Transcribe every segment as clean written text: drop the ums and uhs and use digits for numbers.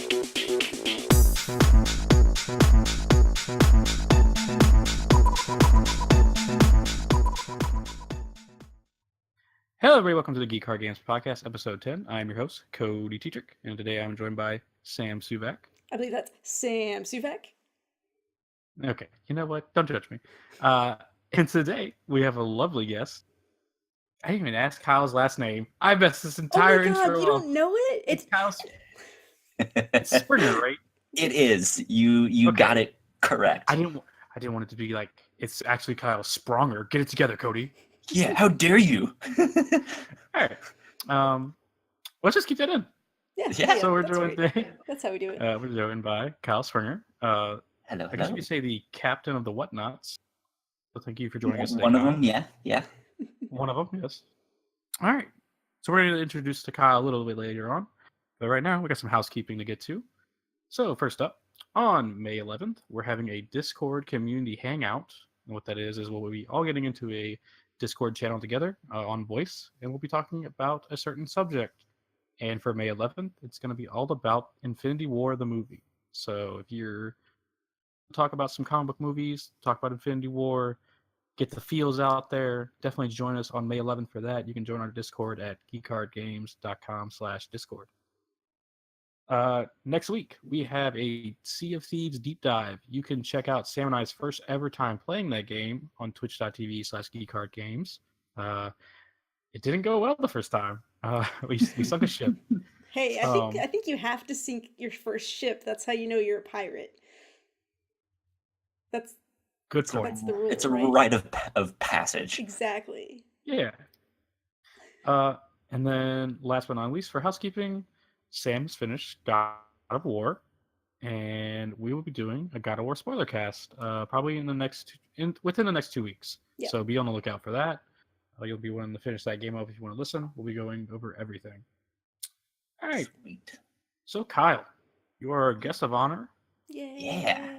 Hello, everybody. Welcome to the Geek Card Games Podcast, Episode 10. I'm your host, Cody Teatrick, and today I'm joined by Sam Suvak. I believe that's Sam Suvak. Okay, you know what? Don't judge me. And today we have a lovely guest. I didn't even ask Kyle's last name. I messed this entire intro. Oh my god, intro you don't know it? It's Kyle. It's Springer, right? It is. You okay. Got it correct. I didn't want it to be like it's actually Kyle Spronger. Get it together, Cody. Yeah, how dare you? All right. Let's just keep that in. Yeah. So we're doing That's how we do it. We're joined by Kyle Springer. Hello. I guess you could say the captain of the Whatnauts. So thank you for joining us today. One of them, yeah. One of them, yes. All right. So we're going to introduce to Kyle a little bit later on. But right now, we got some housekeeping to get to. So first up, on May 11th, we're having a Discord community hangout. And what that is we'll be all getting into a Discord channel together on voice, and we'll be talking about a certain subject. And for May 11th, it's going to be all about Infinity War, the movie. So if you're talk about some comic book movies, talk about Infinity War, get the feels out there, definitely join us on May 11th for that. You can join our Discord at geekcardgames.com/Discord. Next week, we have a Sea of Thieves deep dive. You can check out Sam and I's first ever time playing that game on twitch.tv/geekcardgames. It didn't go well the first time. We sunk a ship. Hey, I think you have to sink your first ship. That's how you know you're a pirate. That's good point. That's the rule. It's a rite of passage. Exactly. Yeah. And then last but not least, for housekeeping, Sam's finished God of War, and we will be doing a God of War spoiler cast probably within the next 2 weeks. Yep. So be on the lookout for that. You'll be wanting to finish that game up if you want to listen. We'll be going over everything. All right. Sweet. So Kyle, you are a guest of honor. Yeah.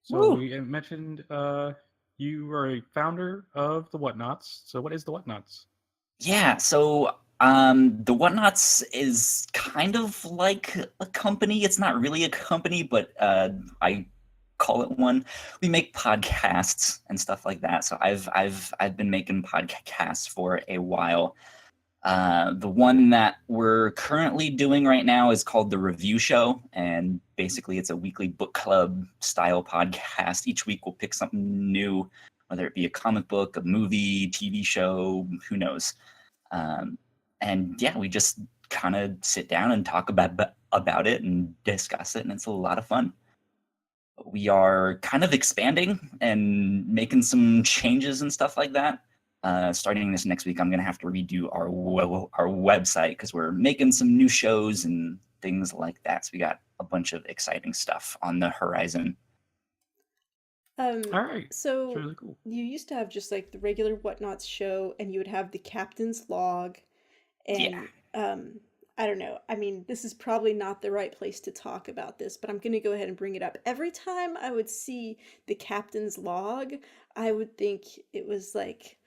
So we mentioned you are a founder of the Whatnauts. So what is the Whatnauts? Yeah, so the Whatnauts is kind of like a company. It's not really a company, but I call it one. We make podcasts and stuff like that. So I've been making podcasts for a while. The one that we're currently doing right now is called The Review Show, and basically it's a weekly book club style podcast. Each week we'll pick something new, whether it be a comic book, a movie, TV show, who knows. And yeah, we just kind of sit down and talk about it and discuss it, and it's a lot of fun. We are kind of expanding and making some changes and stuff like that. Starting this next week, I'm going to have to redo our website because we're making some new shows and things like that. So we got a bunch of exciting stuff on the horizon. All right. So really cool. You used to have just like the regular Whatnauts show, and you would have the captain's log, and I don't know. I mean, this is probably not the right place to talk about this, but I'm going to go ahead and bring it up. Every time I would see the captain's log, I would think it was like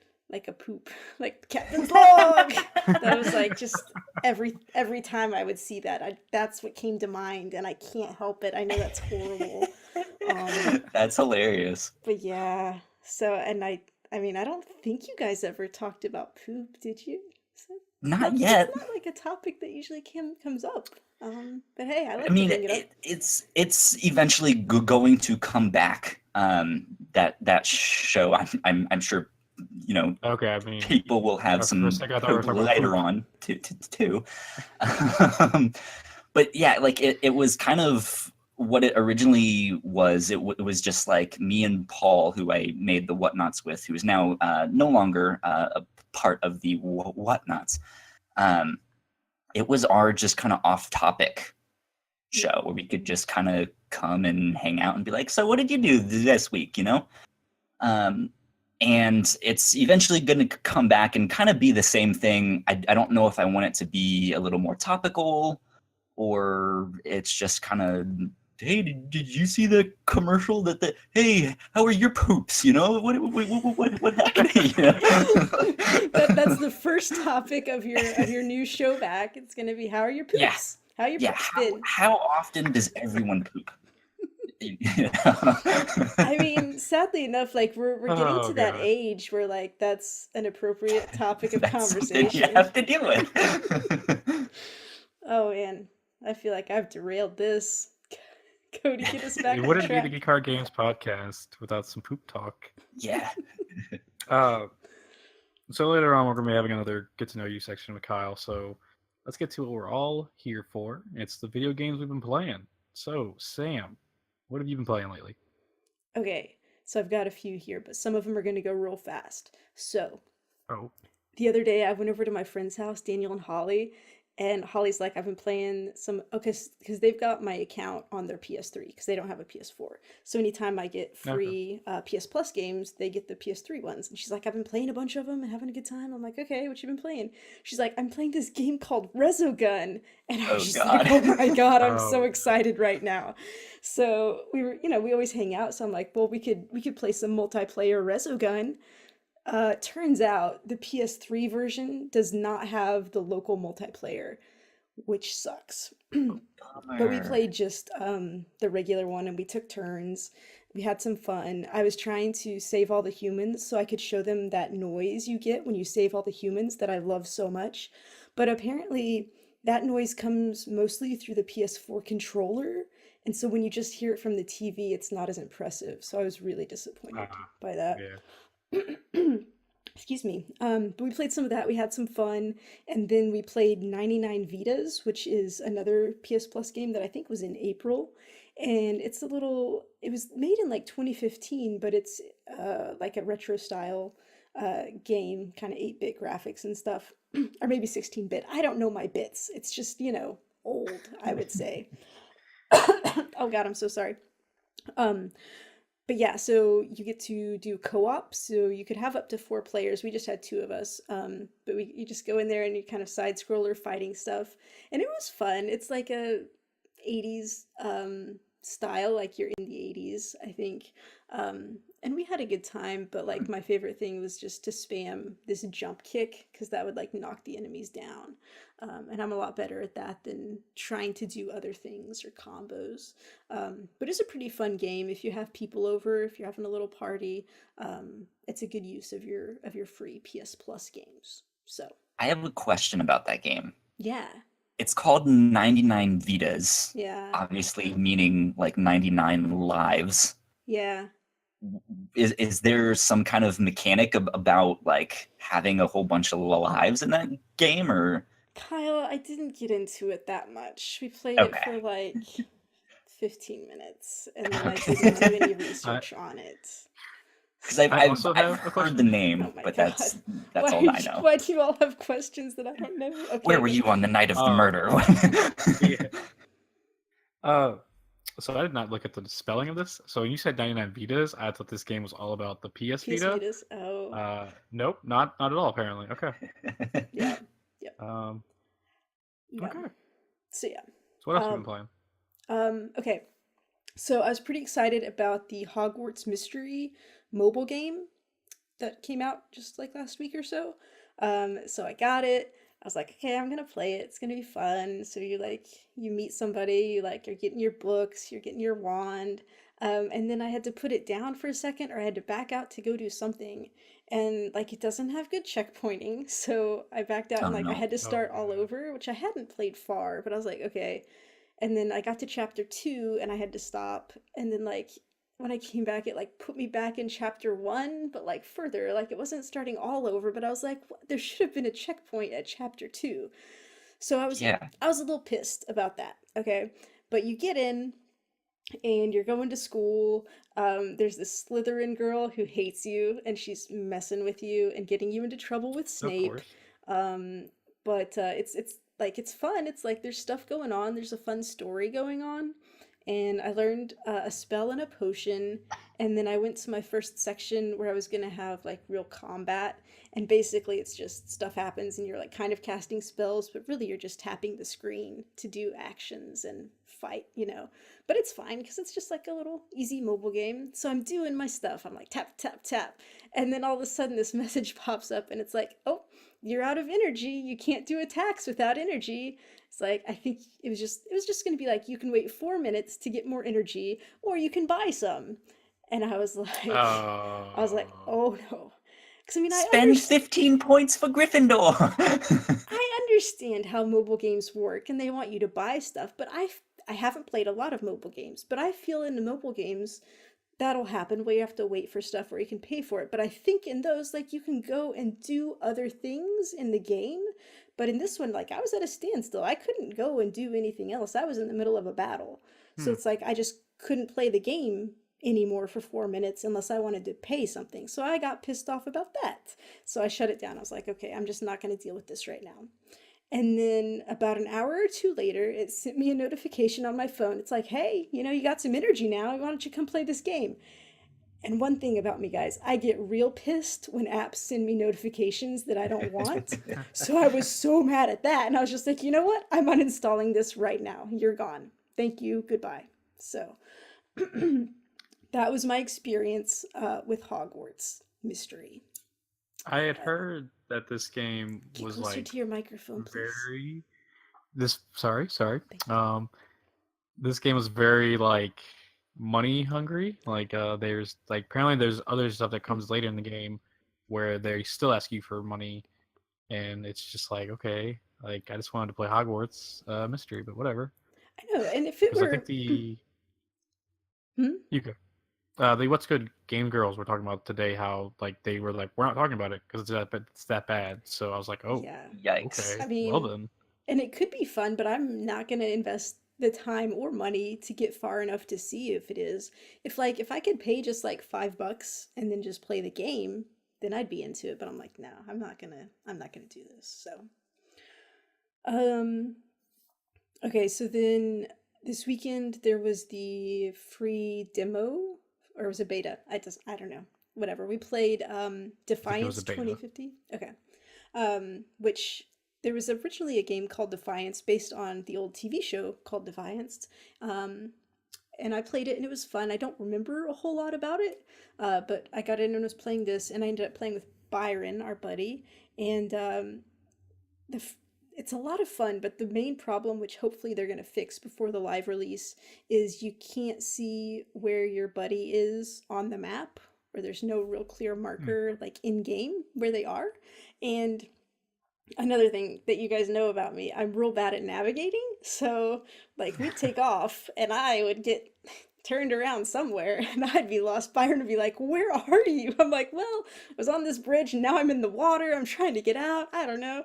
a poop, like captain's log. That was like just every time I would see that, that's what came to mind, and I can't help it. I know that's horrible. That's hilarious. But yeah, so, and I mean, I don't think you guys ever talked about poop, did you? So, not yet. It's not like a topic that usually comes up. But hey, I like to bring it up. It's eventually going to come back. That show, I'm sure, you know. Okay, I mean, people will have some later on too. But yeah, like it was kind of what it originally was. It was just like me and Paul, who I made the Whatnauts with, who is now no longer a part of the Whatnauts. It was our just kind of off-topic show where we could just kind of come and hang out and be like, so what did you do this week, you know? And it's eventually going to come back and kind of be the same thing. I don't know if I want it to be a little more topical, or it's just kind of, hey, did you see the commercial hey, how are your poops? You know, what happened? You know? That's the first topic of your new show back. It's going to be, how are your poops? Yeah. How your Yeah, poop's been? how often does everyone poop? I mean, sadly enough, like we're getting Oh to that god. age where like that's an appropriate topic of That's something you conversation. have to deal with. Oh man, I feel like I've derailed this. Cody, get us back It on wouldn't be the track. Geek Card Games podcast without some poop talk. Yeah. Uh, so later on, we're going to be having another get to know you section with Kyle. So let's get to what we're all here for. It's the video games we've been playing. So, Sam, what have you been playing lately? Okay, so I've got a few here, but some of them are going to go real fast. So, Oh, the other day I went over to my friend's house, Daniel and Holly, and Holly's like, I've been playing some, okay, because they've got my account on their PS3 because they don't have a PS4. So anytime I get okay. free PS Plus games, they get the PS3 ones. And she's like, I've been playing a bunch of them and having a good time. I'm like, okay, what you been playing? She's like, I'm playing this game called Resogun. And I was Oh just like, God. oh my God, I'm Oh, so excited right now. So we were, we always hang out. So I'm like, well, we could play some multiplayer Resogun. Turns out the PS3 version does not have the local multiplayer, which sucks. But we Bummer. played just the regular one and we took turns. We had some fun. I was trying to save all the humans so I could show them that noise you get when you save all the humans that I love so much. But apparently, that noise comes mostly through the PS4 controller. And so when you just hear it from the TV, it's not as impressive. So I was really disappointed by that. yeah. Excuse me. But we played some of that. We had some fun, and then we played 99 Vidas, which is another PS Plus game that I think was in April. And it's a little. It was made in like 2015, but it's like a retro style game, kind of 8-bit graphics and stuff, or maybe 16-bit. I don't know my bits. It's just old, I would say. Oh God, I'm so sorry. Um, but yeah, so you get to do co-op, so you could have up to 4 players. We just had 2 of us. But you just go in there and you kind of side scroller fighting stuff. And it was fun. It's like a 80s style, like you're in the 80s, I think. And we had a good time, but like my favorite thing was just to spam this jump kick because that would like knock the enemies down. And I'm a lot better at that than trying to do other things or combos. But it's a pretty fun game if you have people over, if you're having a little party. It's a good use of your free PS Plus games. So I have a question about that game. yeah, It's called 99 Vidas, yeah, obviously meaning like 99 lives. yeah. Is there some kind of mechanic about like having a whole bunch of lives in that game, or Kyle, I didn't get into it that much. We played it for okay? like 15 minutes and then I didn't do Okay. any I, research on it. Because I've, I I've also I've have a heard the question. name, Oh my but God. that's all I know. Why do you all have questions that I don't know? Where Okay, were you on the night of the Oh, murder? yeah. So I did not look at the spelling of this. So when you said 99 Vitas, I thought this game was all about the PS PS Vita. Vitas. Oh, Nope, not at all. Apparently, okay. yeah. Yep. Yeah. Okay. So yeah. So what else have you been Um playing? okay. So I was pretty excited about the Hogwarts Mystery mobile game that came out just like last week or so. So I got it. I was like, okay, I'm gonna play it. It's gonna be fun. So you meet somebody, you're getting your books, you're getting your wand. And then I had to put it down for a second or I had to back out to go do something. And like it doesn't have good checkpointing. So I backed out Oh and like I no. had to Oh start all yeah. over, which I hadn't played far, but I was like, okay. And then I got to chapter 2 and I had to stop. And then like when I came back, it like put me back in chapter 1, but like further. Like it wasn't starting all over, but I was like, there should have been a checkpoint at chapter 2. So Yeah. I was a little pissed about that. Okay. But you get in and you're going to school. There's this Slytherin girl who hates you and she's messing with you and getting you into trouble with Of Snape. course. But it's like it's fun. It's like there's stuff going on. There's a fun story going on. And I learned a spell and a potion. And then I went to my first section where I was gonna have like real combat. And basically, it's just stuff happens and you're like kind of casting spells, but really you're just tapping the screen to do actions and fight. But it's fine because it's just like a little easy mobile game. So I'm doing my stuff. I'm like tap, tap, tap. And then all of a sudden, this message pops up and it's like, oh, you're out of energy. You can't do attacks without energy. It's like, I think it was just going to be like, you can wait 4 minutes to get more energy, or you can buy some. And I was like, Oh. oh no. Because I mean, Spend 15 points for Gryffindor. I understand how mobile games work and they want you to buy stuff, but I haven't played a lot of mobile games, but I feel in the mobile games that'll happen where you have to wait for stuff where you can pay for it. But I think in those, like, you can go and do other things in the game. But in this one, like, I was at a standstill. I couldn't go and do anything else. I was in the middle of a battle. So Hmm. it's like I just couldn't play the game anymore for 4 minutes unless I wanted to pay something. So I got pissed off about that. So I shut it down. I was like, okay, I'm just not going to deal with this right now. And then about an hour or two later, it sent me a notification on my phone. It's like, hey, you got some energy now. Why don't you come play this game? And one thing about me, guys, I get real pissed when apps send me notifications that I don't want. So I was so mad at that. And I was just like, you know what? I'm uninstalling this right now. You're gone. Thank you. Goodbye. So that was my experience with Hogwarts Mystery. I had heard that this game Get was closer like to your microphone, please. very sorry. Thank you. This game was very like money hungry. Like there's like apparently there's other stuff that comes later in the game where they still ask you for money, and it's just like, okay, like I just wanted to play Hogwarts Mystery, but whatever. I know, and if it Because I were, think the Hmm? you could the What's Good Game Girls were talking about today how like they were like, we're not talking about it because it's that bad. So I was like, oh, yeah. Yikes. I okay, well mean, then. and it could be fun, but I'm not going to invest the time or money to get far enough to see if it is. If I could pay just like $5 and then just play the game, then I'd be into it. But I'm like, no, I'm not gonna do this. So, um, okay. So then this weekend there was the free demo, or it was a beta. I don't know. Whatever. We played I think it was Defiance a beta. 2050. Okay. Which there was originally a game called Defiance based on the old TV show called Defiance. Um, and I played it and it was fun. I don't remember a whole lot about it, but I got in and was playing this, and I ended up playing with Byron, our buddy, and the f- it's a lot of fun. But the main problem, which hopefully they're gonna fix before the live release, is you can't see where your buddy is on the map, or there's no real clear marker like in game where they are, and another thing that you guys know about me, I'm real bad at navigating. So, like, we'd take off and I would get turned around somewhere and I'd be lost. Byron would be like, where are you? I'm like, well, I was on this bridge and now I'm in the water. I'm trying to get out. I don't know.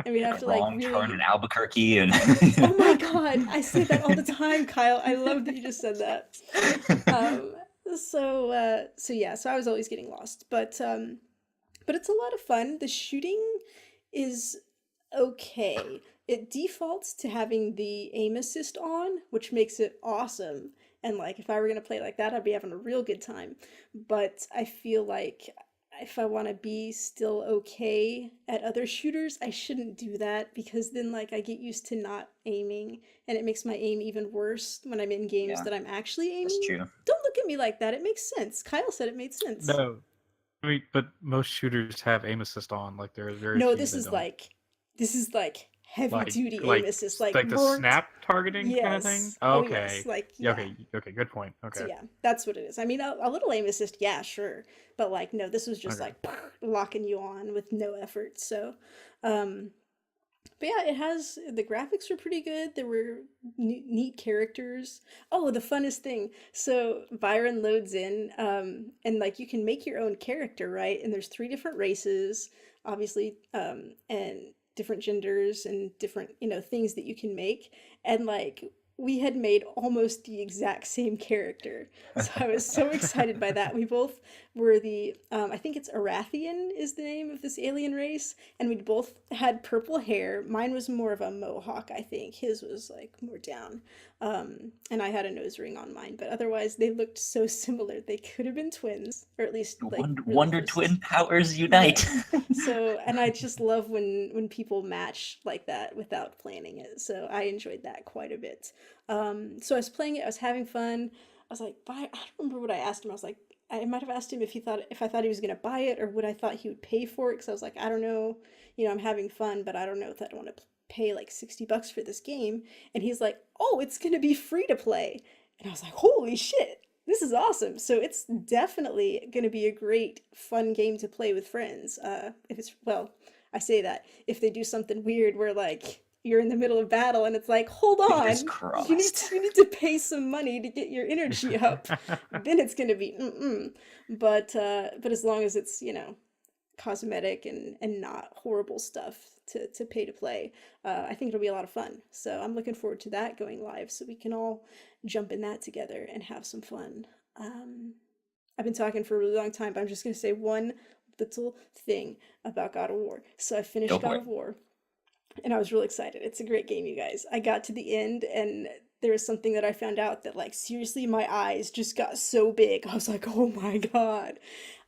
And we'd have A to, like, wrong turn in really. Albuquerque and Oh my God. I say that all the time, Kyle. I love that you just said that. Um, so yeah, so I was always getting lost. But it's a lot of fun. The shooting is okay. It defaults to having the aim assist on, which makes it awesome. And like if I were gonna play like that, I'd be having a real good time. But I feel like if I want to be still okay at other shooters, I shouldn't do that because then like I get used to not aiming and it makes my aim even worse when I'm in games yeah, that I'm actually that's aiming. true. Don't look at me like that. It makes sense. Kyle said it made sense. No, I mean, but most shooters have aim assist on. Like there are very No, few that don't. this is like heavy Like duty aim like assist, like like the marked. snap targeting kind of thing. Yes. Oh yes. Okay. Like Yeah. yeah. Okay. Good point. So Okay. yeah, that's what it is. I mean, a little aim assist, yeah, sure, but like no, this was just Okay. like locking you on with no effort. So, um, but yeah, it has the graphics were pretty good. There were neat characters. Oh, the funnest thing. So Byron loads in, and like you can make your own character, right? And there's three different races, obviously, and different genders and different, things that you can make. And like we had made almost the exact same character. So I was so excited by that. We both were I think it's Arathian is the name of this alien race, and we both had purple hair. Mine was more of a mohawk, I think. His was like more down. And I had a nose ring on mine, but otherwise they looked so similar. They could have been twins, or at least like really Wonder close. Twin powers unite. Yes. So, and I just love when people match like that without planning it. So I enjoyed that quite a bit. So I was playing it. I was having fun. I was like, buy. I don't remember what I asked him. I was like, I might have asked him if I thought he was gonna buy it or what I thought he would pay for it. Because I was like, I don't know. I'm having fun, but I don't know if I'd want to pay like $60 for this game. And he's like, oh, it's going to be free to play. And I was like, holy shit, this is awesome. So it's definitely going to be a great, fun game to play with friends. If it's, well, I say that if they do something weird where like you're in the middle of battle and it's like, hold Fingers on, crossed. you need to pay some money to get your energy up, then it's going to be But as long as it's, you know, cosmetic and not horrible stuff to pay to play, I think it'll be a lot of fun. So I'm looking forward to that going live so we can all jump in that together and have some fun. I've been talking for a really long time, but I'm just going to say one little thing about God of War. So I finished God of War and I was really excited. It's a great game, you guys. I got to the end and there was something that I found out that, like, seriously, my eyes just got so big. I was like, oh my God.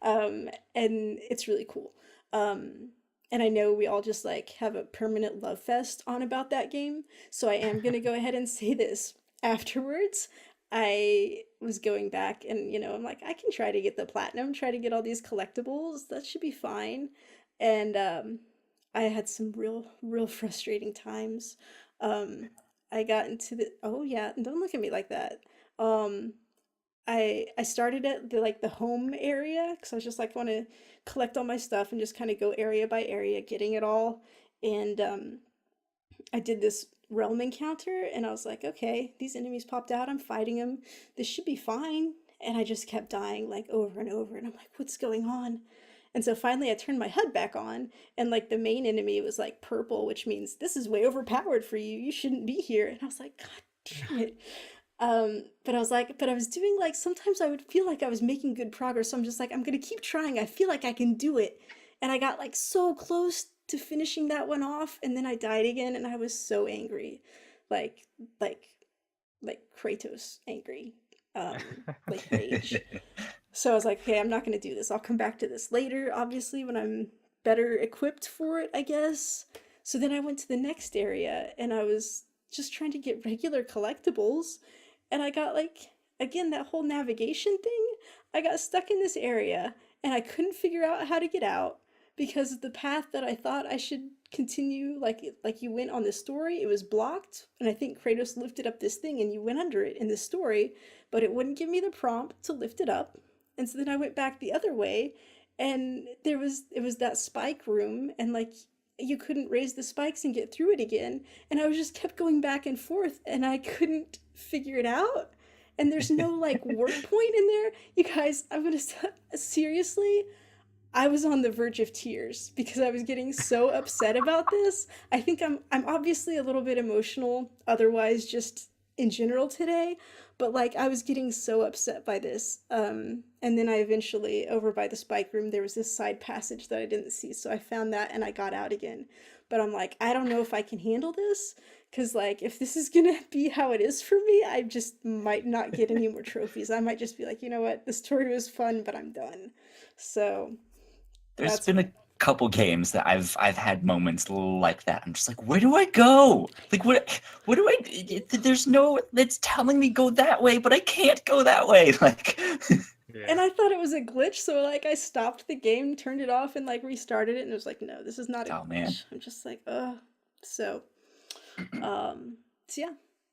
And it's really cool. And I know we all just like have a permanent love fest on about that game. So I am going to go ahead and say this. Afterwards, I was going back and, you know, I'm like, I can try to get the platinum, try to get all these collectibles. That should be fine. And I had some real frustrating times. I got into the, oh yeah, don't look at me like that. I started at the home area because I was just like want to collect all my stuff and just kind of go area by area getting it all. And I did this realm encounter and I was like, okay, these enemies popped out, I'm fighting them, this should be fine. And I just kept dying like over and over and I'm like, what's going on? And so finally I turned my HUD back on and like the main enemy was like purple, which means this is way overpowered for you, you shouldn't be here. And I was like, god damn it. But I was like, but I was doing like, sometimes I would feel like I was making good progress. So I'm just like, I'm gonna keep trying. I feel like I can do it. And I got like so close to finishing that one off, and then I died again, and I was so angry. Like, like, like Kratos angry. Like rage. So I was like, okay, I'm not gonna do this. I'll come back to this later, obviously, when I'm better equipped for it, I guess. So then I went to the next area, and I was just trying to get regular collectibles. And I got like, again, that whole navigation thing. I got stuck in this area and I couldn't figure out how to get out because the path that I thought I should continue, like you went on the story, it was blocked. And I think Kratos lifted up this thing and you went under it in the story, but it wouldn't give me the prompt to lift it up. And so then I went back the other way and it was that spike room and like you couldn't raise the spikes and get through it again. And I was just kept going back and forth and I couldn't figure it out. And there's no like work point in there. You guys, I'm gonna seriously, I was on the verge of tears because I was getting so upset about this. I think I'm obviously a little bit emotional otherwise just in general today, but like I was getting so upset by this. And then I eventually, over by the spike room, there was this side passage that I didn't see, so I found that and I got out again. But I'm like, I don't know if I can handle this, because like if this is gonna be how it is for me, I just might not get any more trophies. I might just be like, you know what, the story was fun, but I'm done. So there's been a couple games that I've had moments like that. I'm just like, where do I go? Like what do I, there's no, it's telling me go that way, but I can't go that way. Like Yeah. And I thought it was a glitch, so like I stopped the game, turned it off, and like restarted it, and it was like, no, this is not a glitch. Man. I'm just like, ugh. So yeah.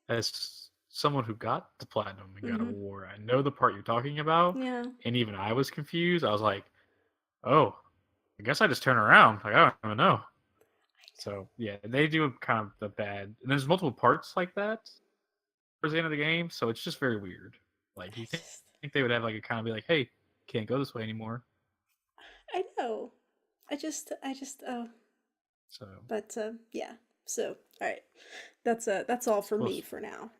As someone who got the platinum in God of War, I know the part you're talking about. Yeah. And even I was confused. I was like, oh, I guess I just turn around. Like, I don't even know. So, yeah, they do kind of the bad. And there's multiple parts like that towards the end of the game, so it's just very weird. Like, you think they would have, like, a kind of be like, hey, can't go this way anymore. I know. I just, oh. So. But, yeah. So, all right. That's all for me for now.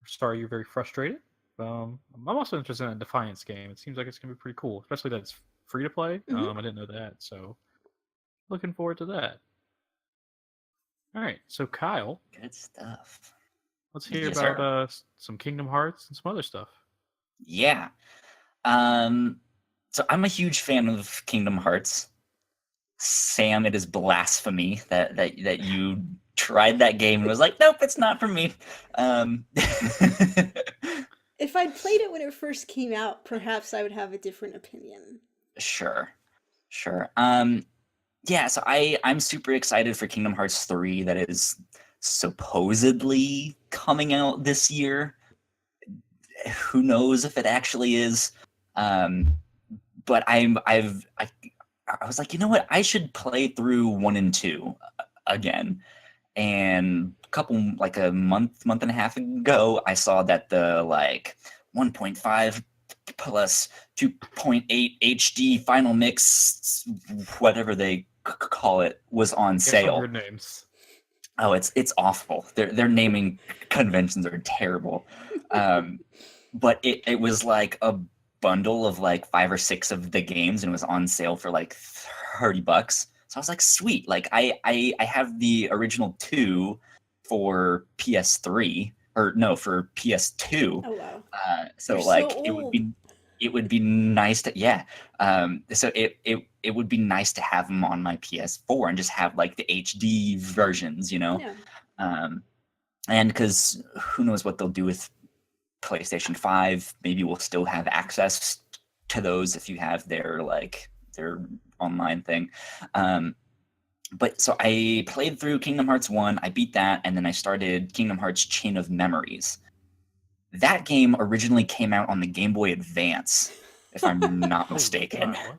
Sorry, you're very frustrated. I'm also interested in a Defiance game. It seems like it's going to be pretty cool, especially that it's free to play. I didn't know that, so looking forward to that. All right, so Kyle. Good stuff. Let's hear about some Kingdom Hearts and some other stuff. Yeah. So I'm a huge fan of Kingdom Hearts. Sam, it is blasphemy that you tried that game and was like, nope, it's not for me. If I'd played it when it first came out, perhaps I would have a different opinion. Sure. yeah, so I'm super excited for Kingdom Hearts 3 that is supposedly coming out this year. Who knows if it actually is? But I was like, you know what? I should play through 1 and 2 again. And a month and a half ago, I saw that the 1.5 plus 2.8 HD final mix, whatever they call it, was on Get some sale. weird names. Oh, it's awful. Their naming conventions are terrible. But it was like a bundle of 5 or 6 of the games, and it was on sale for $30. So I was like, sweet. I have the original 2 for PS3, or no, for PS2. Oh wow. So You're so it would be nice to, yeah. So it would be nice to have them on my PS4 and just have the HD versions, Yeah. And because who knows what they'll do with PlayStation 5. Maybe we'll still have access to those if you have their online thing. But so I played through Kingdom Hearts 1, I beat that, and then I started Kingdom Hearts Chain of Memories. That game originally came out on the Game Boy Advance, if I'm not mistaken. God, what?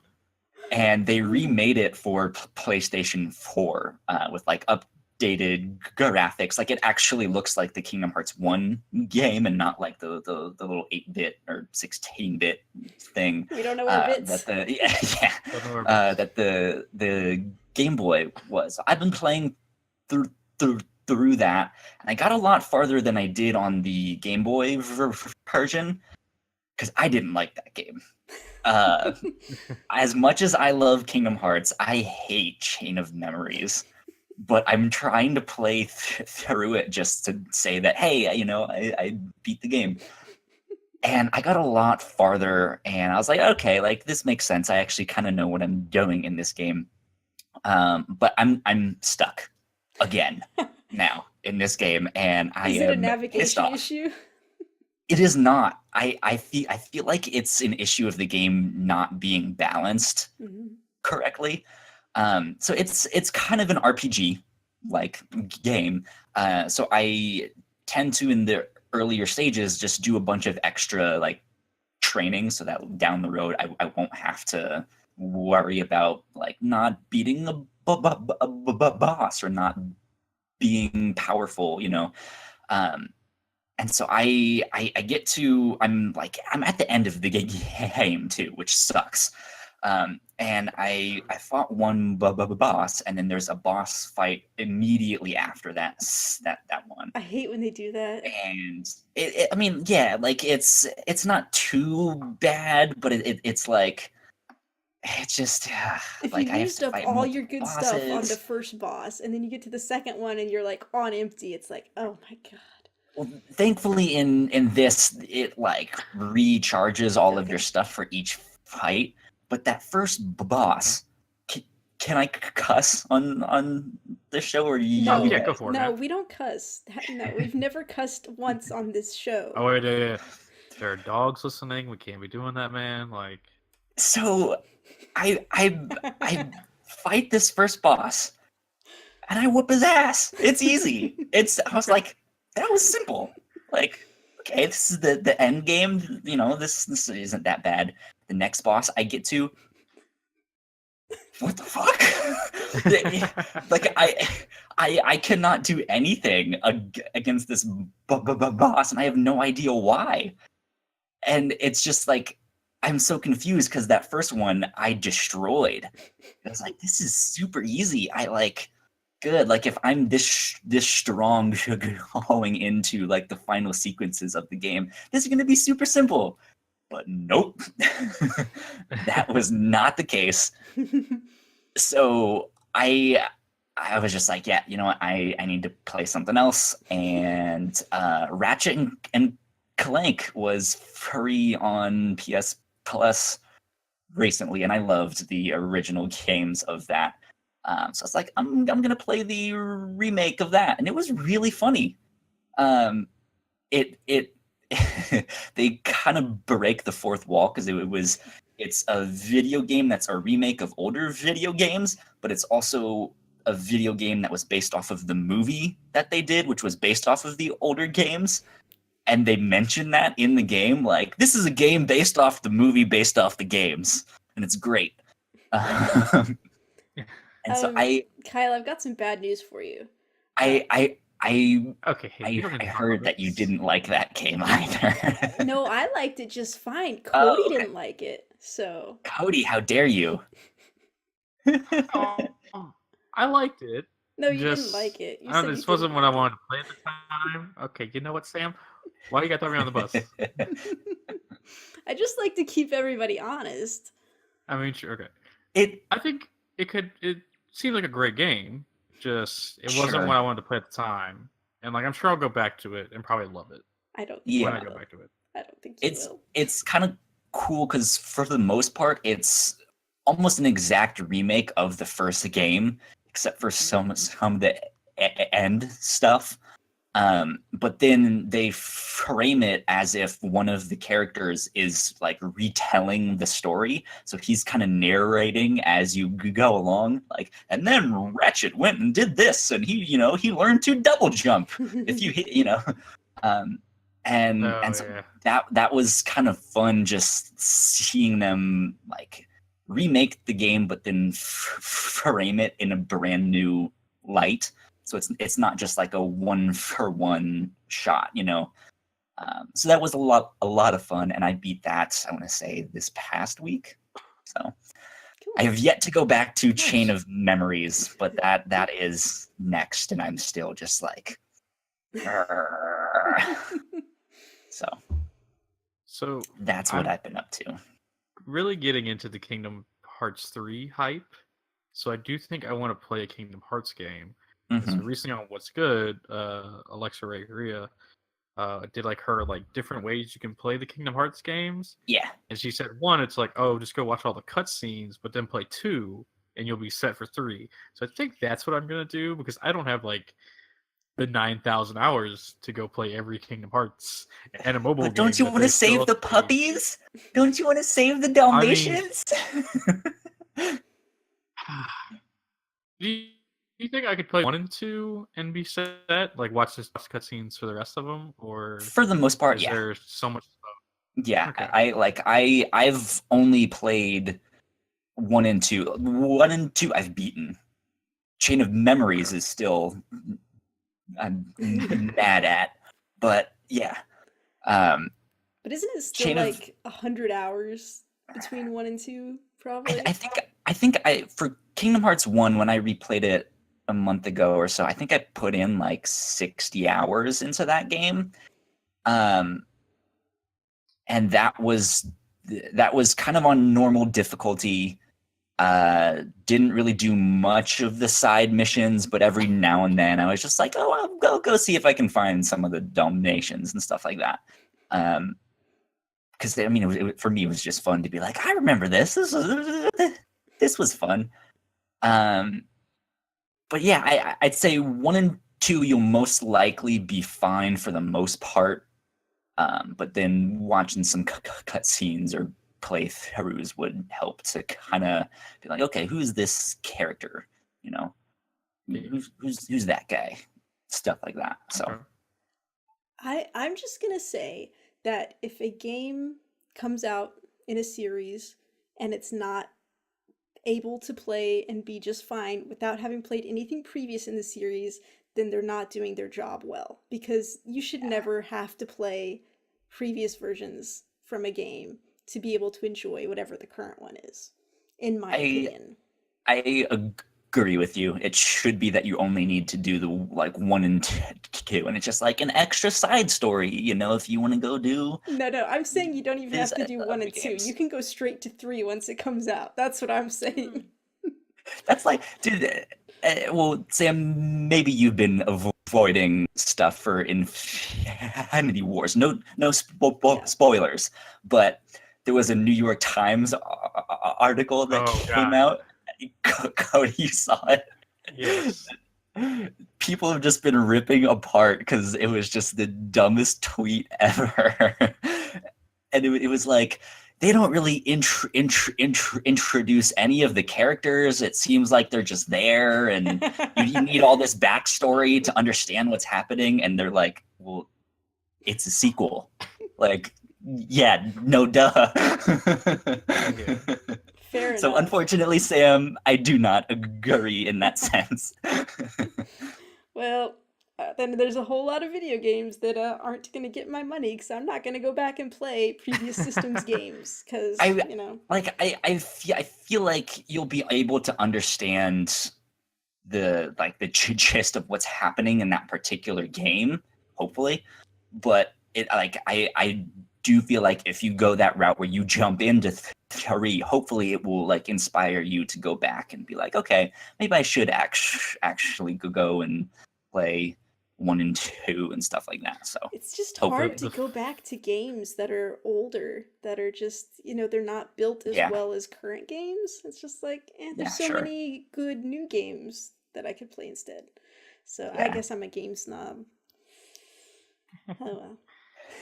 And they remade it for PlayStation 4 with updated graphics. It actually looks like the Kingdom Hearts 1 game and not like the little 8-bit or 16-bit thing. We don't know our bits. That the Game Boy was. I've been playing through that, and I got a lot farther than I did on the Game Boy version because I didn't like that game. As much as I love Kingdom Hearts, I hate Chain of Memories. But I'm trying to play through it just to say that, hey, I beat the game. And I got a lot farther, and I was like, okay, this makes sense. I actually kind of know what I'm doing in this game. But I'm stuck again now in this game, and I am Is it a navigation pissed off. issue? It is not. I feel like it's an issue of the game not being balanced correctly. So it's kind of an RPG game. So I tend to, in the earlier stages, just do a bunch of extra training so that down the road I won't have to worry about not beating a boss or not being powerful, and so I get to, I'm at the end of the game too, which sucks. And I fought one boss, and then there's a boss fight immediately after that one. I hate when they do that. And I mean, yeah, it's not too bad, but it's it's just If I you have used to up fight all multiple your good stuff on the bosses. first boss, and then you get to the second one and you're on empty, it's oh my god. Well, thankfully in this it recharges all of Okay. your stuff for each fight. But that first boss, can I cuss on the show, or you? No, yeah, go for it, no, man. we don't cuss. No, we've never cussed once on this show. Oh wait, yeah. There are dogs listening. We can't be doing that, man. So, I fight this first boss, and I whoop his ass. It's easy. I was like, that was simple. Okay, this is the end game. This isn't that bad. The next boss I get to, what the fuck? I cannot do anything against this boss, and I have no idea why. And it's just I'm so confused because that first one I destroyed. I was like, this is super easy. Good. If I'm this strong going into the final sequences of the game, this is gonna be super simple. But nope, that was not the case. So I was just like, yeah, you know what? I need to play something else. And Ratchet and Clank was free on PS Plus recently, and I loved the original games of that. So it's I'm gonna play the remake of that, and it was really funny. It they kind of break the fourth wall because it it's a video game that's a remake of older video games, but it's also a video game that was based off of the movie that they did, which was based off of the older games. And they mention that in the game, like, this is a game based off the movie, based off the games, and it's great. And so Kyle, I've got some bad news for you. I Okay, hey, you don't need to talk heard about that you this. didn't like that game either. No, I liked it just fine. Cody okay. didn't like it, so. Cody, how dare you? Oh, I liked it. No, you Just, didn't like it. You I don't said know, you this wasn't didn't what I like it. wanted to play at the time. Okay, you know what, Sam? Why you got to throw me on the bus? I just like to keep everybody honest. I mean, sure, okay. I think it seemed like a great game. Just, it wasn't Sure. what I wanted to play at the time. And, like, I'm sure I'll go back to it and probably love it I don't think Yeah. when you I go will. back to it. I don't think you will. It's kind of cool because for the most part, it's almost an exact remake of the first game, except for some of the end stuff. But then they frame it as if one of the characters is like retelling the story. So he's kind of narrating as you go along, like, and then Ratchet went and did this, and he learned to double jump if you hit, and so that was kind of fun, just seeing them like remake the game, but then frame it in a brand new light. So it's not just like a 1-for-1 shot, So that was a lot of fun, and I beat that, I want to say, this past week. So Cool. I have yet to go back to Nice. Chain of Memories, but that is next, and I'm still just like, so that's what I've been up to. Really getting into the Kingdom Hearts 3 hype. So I do think I want to play a Kingdom Hearts game. So recently on What's Good, Alexa Ria did like her like different ways you can play the Kingdom Hearts games. Yeah. And she said 1, it's like, oh, just go watch all the cutscenes, but then play 2, and you'll be set for 3. So I think that's what I'm gonna do, because I don't have like the 9,000 hours to go play every Kingdom Hearts and a mobile game. But don't you want to save the puppies? Don't you want to save the Dalmatians? Do you think I could play 1 and 2 and be set? Like watch the cutscenes for the rest of them, or for the most part, is yeah. there so much stuff? Yeah, Okay. I've only played 1 and 2. 1 and 2 I've beaten. Chain of Memories is still I'm mad at, but yeah. But isn't it still like 100 hours between 1 and 2? Probably. I think for Kingdom Hearts 1, when I replayed it a month ago or so, I think I put in like 60 hours into that game. And that was kind of on normal difficulty. Didn't really do much of the side missions, but every now and then I was just like, oh, I'll go see if I can find some of the Dalmatians and stuff like that. Because I mean, for me, it was just fun to be like, I remember this. This was fun. But yeah, I'd say 1 and 2 you'll most likely be fine for the most part. But then watching some cutscenes or playthroughs would help to kind of be like, okay, who's this character? Who's that guy? Stuff like that. So I'm just gonna say that if a game comes out in a series and it's not able to play and be just fine without having played anything previous in the series, then they're not doing their job well, because you should never have to play previous versions from a game to be able to enjoy whatever the current one is, in my opinion. I agree with you. It should be that you only need to do the 1 and 2, and it's just like an extra side story, if you want to go do. No, I'm saying you don't even have to do 1 and 2. games. You can go straight to 3 once it comes out. That's what I'm saying. That's like, dude. Well, Sam, maybe you've been avoiding stuff for Infinity Wars. No spoilers, but there was a New York Times article that came out. Cody, you saw it? Yes. People have just been ripping apart because it was just the dumbest tweet ever. And it was like, they don't really introduce any of the characters. It seems like they're just there, and you need all this backstory to understand what's happening. And they're like, well, it's a sequel. Like, yeah, no duh. Fair So enough. unfortunately, Sam, I do not agree in that sense. Well, then there's a whole lot of video games that aren't going to get my money because I'm not going to go back and play previous systems games because, I feel like you'll be able to understand the gist of what's happening in that particular game, hopefully. But I do feel like if you go that route where you jump into 3, hopefully it will like inspire you to go back and be like, okay, maybe I should actually go and play 1 and 2 and stuff like that. So it's just hopefully hard to go back to games that are older, that are just, they're not built as well as current games. It's just like, there's so many good new games that I could play instead. So I guess I'm a game snob. Oh well.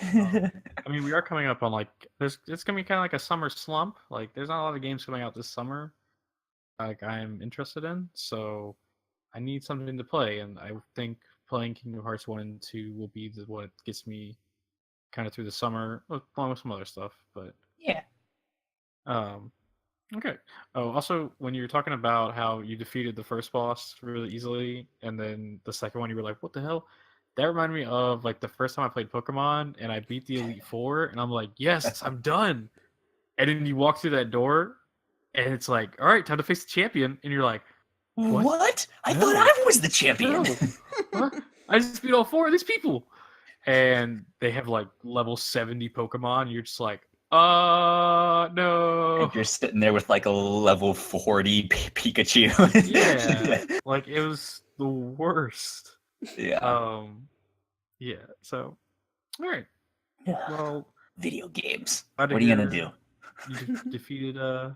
I mean, we are coming up on like it's gonna be kind of like a summer slump. Like, there's not a lot of games coming out this summer. Like, I'm interested in, so I need something to play, and I think playing Kingdom Hearts 1 and 2 will be what gets me kind of through the summer, along with some other stuff. But yeah. Okay. Oh, also, when you were talking about how you defeated the first boss really easily, and then the second one you were like, "What the hell?" That reminded me of like the first time I played Pokemon, and I beat the Elite Four, and I'm like, "Yes, I'm done." And then you walk through that door, and it's like, "All right, time to face the champion," and you're like, What? I thought I was the champion. Huh? I just beat all 4 of these people. And they have like level 70 Pokemon. You're just like, no. And you're sitting there with like a level 40 Pikachu. Yeah. Like, it was the worst. Yeah. Yeah. So, all right. Well, video games. What are you gonna do? You defeated.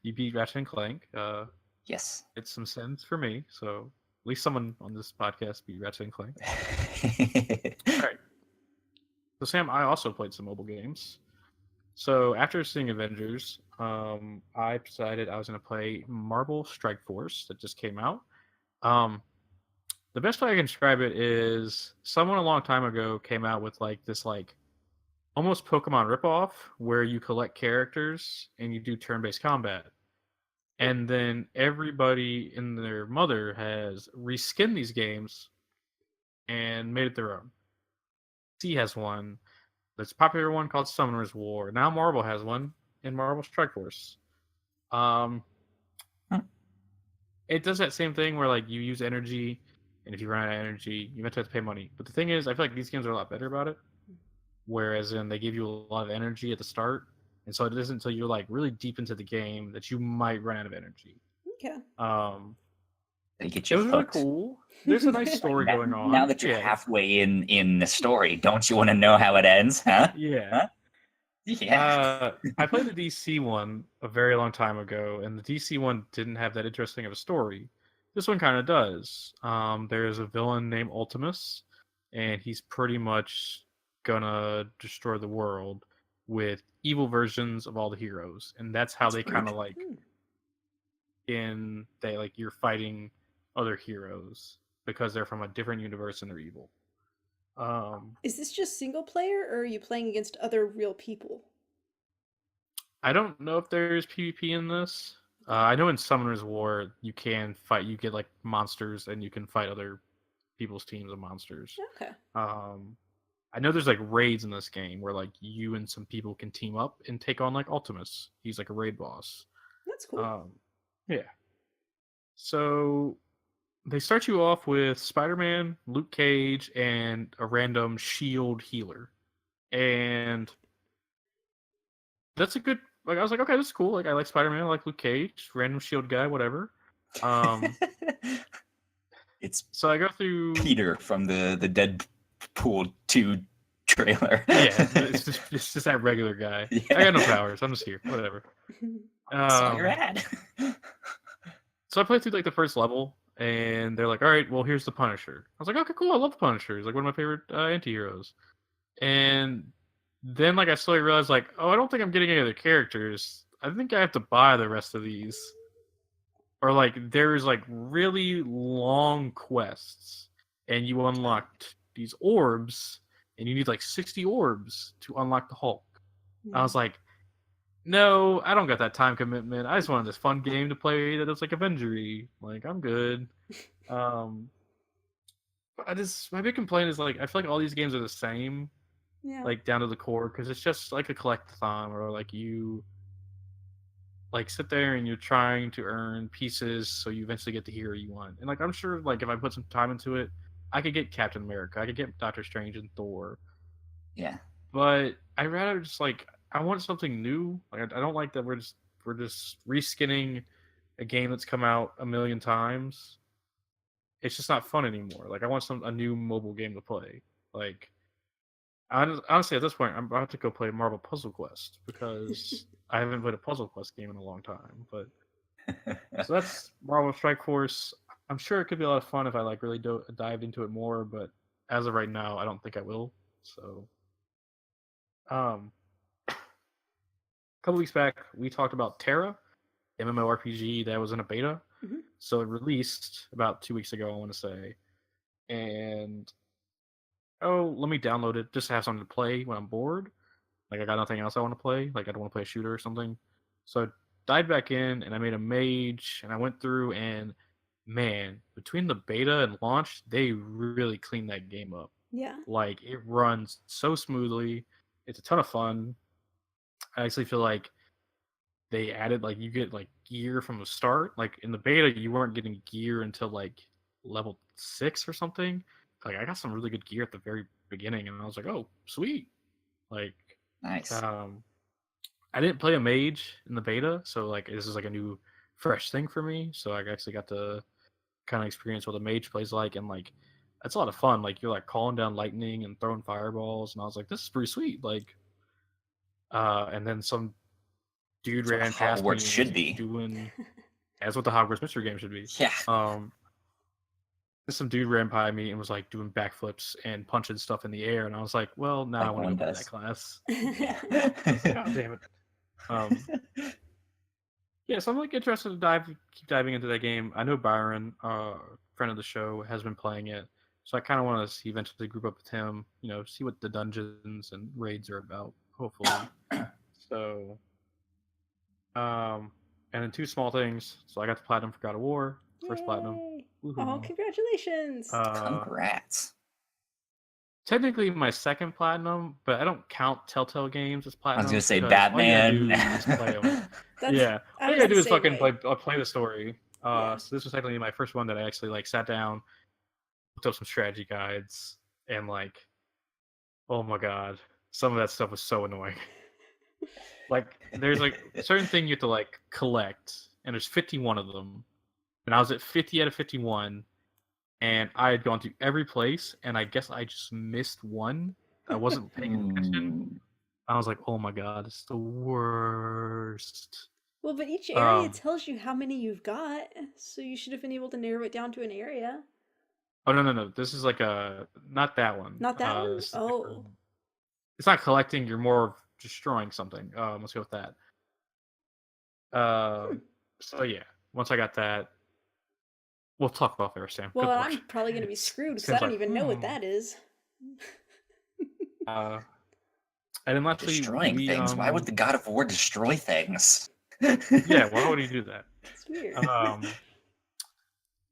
You beat Ratchet and Clank. Yes. It's some sins for me. So at least someone on this podcast beat Ratchet and Clank. All right. So Sam, I also played some mobile games. So after seeing Avengers, I decided I was going to play Marvel Strikeforce that just came out. The best way I can describe it is someone a long time ago came out with like this like almost Pokemon ripoff where you collect characters and you do turn-based combat. And then everybody and their mother has reskinned these games and made it their own. DC has one. There's a popular one called Summoner's War. Now Marvel has one in Marvel Strikeforce. It does that same thing where like you use energy, and if you run out of energy, you have to pay money. But the thing is, I feel like these games are a lot better about it. Whereas they give you a lot of energy at the start, and so it isn't until you're like really deep into the game that you might run out of energy. Okay. They get you it was really cool. There's a nice story going on. Now that you're halfway in the story, don't you want to know how it ends, huh? Yeah. Huh? Yeah. I played the DC one a very long time ago, and the DC one didn't have that interesting of a story. This one kind of does. There's a villain named Ultimus, and he's pretty much gonna destroy the world with evil versions of all the heroes, and that's how they kind of like you're fighting other heroes because they're from a different universe and they're evil. Is this just single player, or are you playing against other real people? I don't know if there's PvP in this. I know in Summoner's War you can fight. You get like monsters, and you can fight other people's teams of monsters. Okay. I know there's like raids in this game where like you and some people can team up and take on like Ultimus. He's like a raid boss. That's cool. Yeah. So they start you off with Spider-Man, Luke Cage, and a random shield healer. And that's a good I was like, okay, this is cool. Like, I like Spider-Man, I like Luke Cage, random shield guy, whatever. It's so I go through Peter from the Deadpool 2 trailer. Yeah, it's just that regular guy. Yeah. I got no powers. I'm just here. Whatever. So you're rad. So I played through like the first level, and they're like, "All right, well, here's the Punisher." I was like, "Okay, cool. I love the Punisher. He's like one of my favorite anti-heroes." And then like I slowly realized like, oh, I don't think I'm getting any other characters. I think I have to buy the rest of these. Or like there's like really long quests, and you unlocked these orbs, and you need like 60 orbs to unlock the Hulk. I was like, no, I don't got that time commitment. I just wanted this fun game to play that is like Avengery. Like I'm good. My big complaint is like I feel like all these games are the same, Yeah. like down to the core, because it's just like a collectathon or like you like sit there and you're trying to earn pieces so you eventually get the hero you want. And like I'm sure like if I put some time into it, I could get Captain America, I could get Doctor Strange and Thor. Yeah. But I'd rather just like I want something new. Like I don't like that we're just reskinning a game that's come out a million times. It's just not fun anymore. Like I want a new mobile game to play. Like honestly, at this point, I'm about to go play Marvel Puzzle Quest because I haven't played a Puzzle Quest game in a long time. But so that's Marvel Strikeforce. I'm sure it could be a lot of fun if I like really dived into it more. But as of right now, I don't think I will. So, a couple weeks back, we talked about TERA, MMORPG that was in a beta. Mm-hmm. So it released about 2 weeks ago, I want to say, and let me download it just to have something to play when I'm bored. Like I got nothing else I want to play. Like I don't want to play a shooter or something. So I dived back in and I made a mage and I went through and man, between the beta and launch, they really cleaned that game up. Yeah. Like it runs so smoothly. It's a ton of fun. I actually feel like they added like you get like gear from the start. Like in the beta, you weren't getting gear until like level 6 or something. Like I got some really good gear at the very beginning, and I was like, "Oh, sweet!" Like, Nice. I didn't play a mage in the beta, so like this is like a new, fresh thing for me. So I actually got to kind of experience what a mage plays like, and like it's a lot of fun. Like you're like calling down lightning and throwing fireballs, and I was like, "This is pretty sweet!" Like, and then some dude That's what ran past me Hogwarts and should was be. doing. That's what the Hogwarts Mystery game should be. Yeah. Some dude ran by me and was like doing backflips and punching stuff in the air, and I was like, "Well, now Like I want to one go play does. that class." Yeah. God damn it. Yeah, so I'm like interested to keep diving into that game. I know Byron, friend of the show, has been playing it, so I kind of want to see eventually group up with him. You know, see what the dungeons and raids are about. Hopefully, so. And then two small things. So I got the platinum for God of War, first platinum. Yay. Woohoo. Oh, congratulations. Congrats. Technically my second platinum, but I don't count Telltale games as platinum. I was gonna say because all you gotta Batman. do is play them. Yeah, I all you was gotta do the is same fucking way. play the story. Yeah. So this was technically my first one that I actually like sat down, looked up some strategy guides, and like, oh my god, some of that stuff was so annoying. Like, there's like a certain thing you have to like collect, and there's 51 of them, and I was at 50 out of 51, and I had gone to every place, and I guess I just missed one. I wasn't paying attention. I was like, oh my god, it's the worst. Well, but each area tells you how many you've got, so you should have been able to narrow it down to an area. Oh no! This is like not that one. Not that one? This is Oh. it's not collecting. You're more of destroying something. Let's go with that. So yeah, once I got that, we'll talk about there, Sam. Well, Good luck. I'm probably going to be screwed because I Sam's don't like, even know what that is. And then lastly, destroying things. Why would the God of War destroy things? Yeah, why would he do that? It's weird.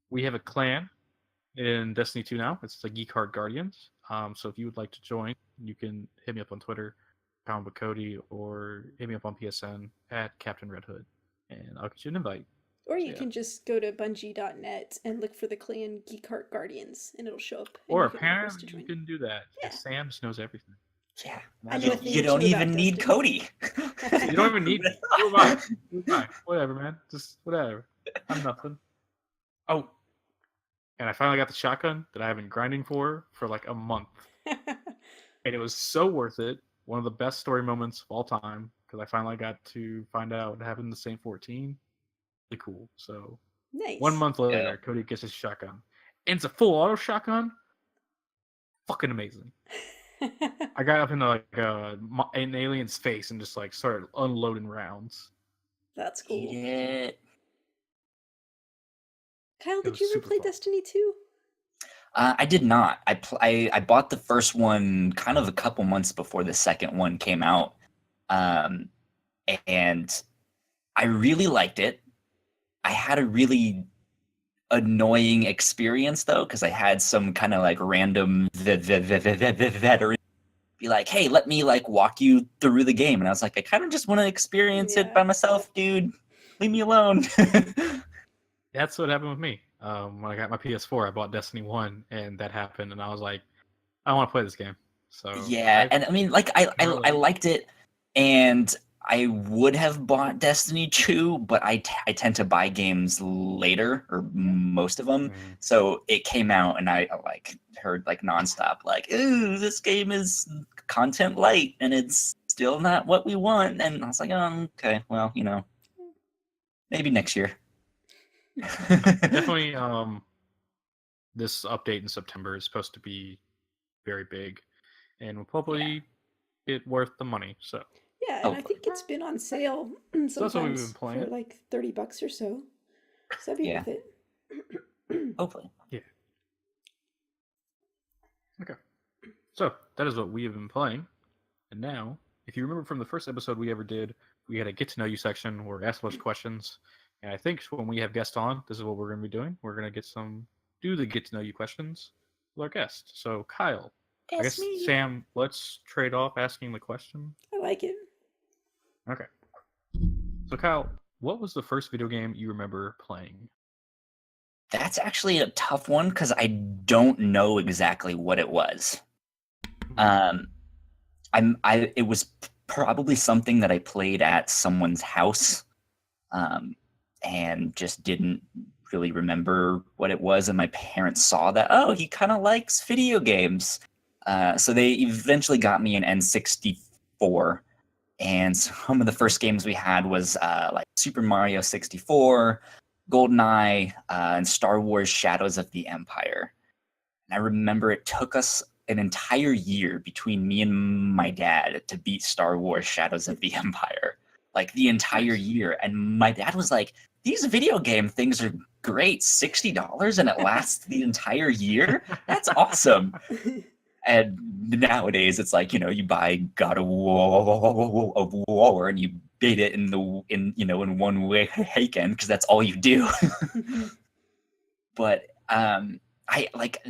We have a clan in Destiny 2 now. It's the Geek Guardians. So if you would like to join, you can hit me up on Twitter, Pound with Cody, or hit me up on PSN at Captain Red Hood, and I'll get you an invite. Or you can just go to bungie.net and look for the clan Geek Guardians, and it'll show up. Or apparently you can do that. Yeah. Sam just knows everything. Yeah. I know You don't even need Cody. You don't even need me. Whatever, man. Just whatever. I'm nothing. Oh, and I finally got the shotgun that I've been grinding for like a month. And it was so worth it. One of the best story moments of all time, because I finally got to find out what happened in the Saint 14. Really cool. So nice. 1 month later, Cody gets his shotgun. And it's a full auto shotgun. Fucking amazing. I got up into like an alien's face and just like started unloading rounds. That's cool. Yeah. Kyle, It did was you ever super play fun. Destiny 2? I did not. I bought the first one kind of a couple months before the second one came out, and I really liked it. I had a really annoying experience though, because I had some kind of like random veteran be like, "Hey, let me like walk you through the game," and I was like, "I kind of just want to experience it by myself, dude. Leave me alone." That's what happened with me. When I got my PS4, I bought Destiny 1, and that happened, and I was like, I want to play this game. So Yeah, and I mean, like, I really, liked it, and I would have bought Destiny 2, but I tend to buy games later, or most of them. So it came out, and I like heard like nonstop, like, "Ooh, this game is content light, and it's still not what we want." And I was like, "Oh, okay, well, maybe next year." definitely. This update in September is supposed to be very big, and will probably get worth the money. So Yeah, and I Hopefully. think it's been on sale that's what we've been sometimes for playing. like $30 or so. So that'd be Yeah. worth it. Hopefully. Yeah. Okay. So that is what we have been playing. And now, if you remember from the first episode we ever did, we had a get to know you section where we asked a bunch of questions. And I think when we have guests on, this is what we're going to be doing. We're going to do the get to know you questions with our guest. So Kyle, I guess me. Sam, let's trade off asking the question. I like it. Okay. So Kyle, what was the first video game you remember playing? That's actually a tough one because I don't know exactly what it was. It was probably something that I played at someone's house, and just didn't really remember what it was. And my parents saw that, oh, he kind of likes video games. So they eventually got me an N64. And some of the first games we had was like Super Mario 64, GoldenEye, and Star Wars Shadows of the Empire. And I remember it took us an entire year between me and my dad to beat Star Wars Shadows of the Empire. Like the entire year. And my dad was like, these video game things are great. $60 and it lasts the entire year? That's awesome. And nowadays it's like, you buy God of War and you beat it in one weekend because that's all you do. But I like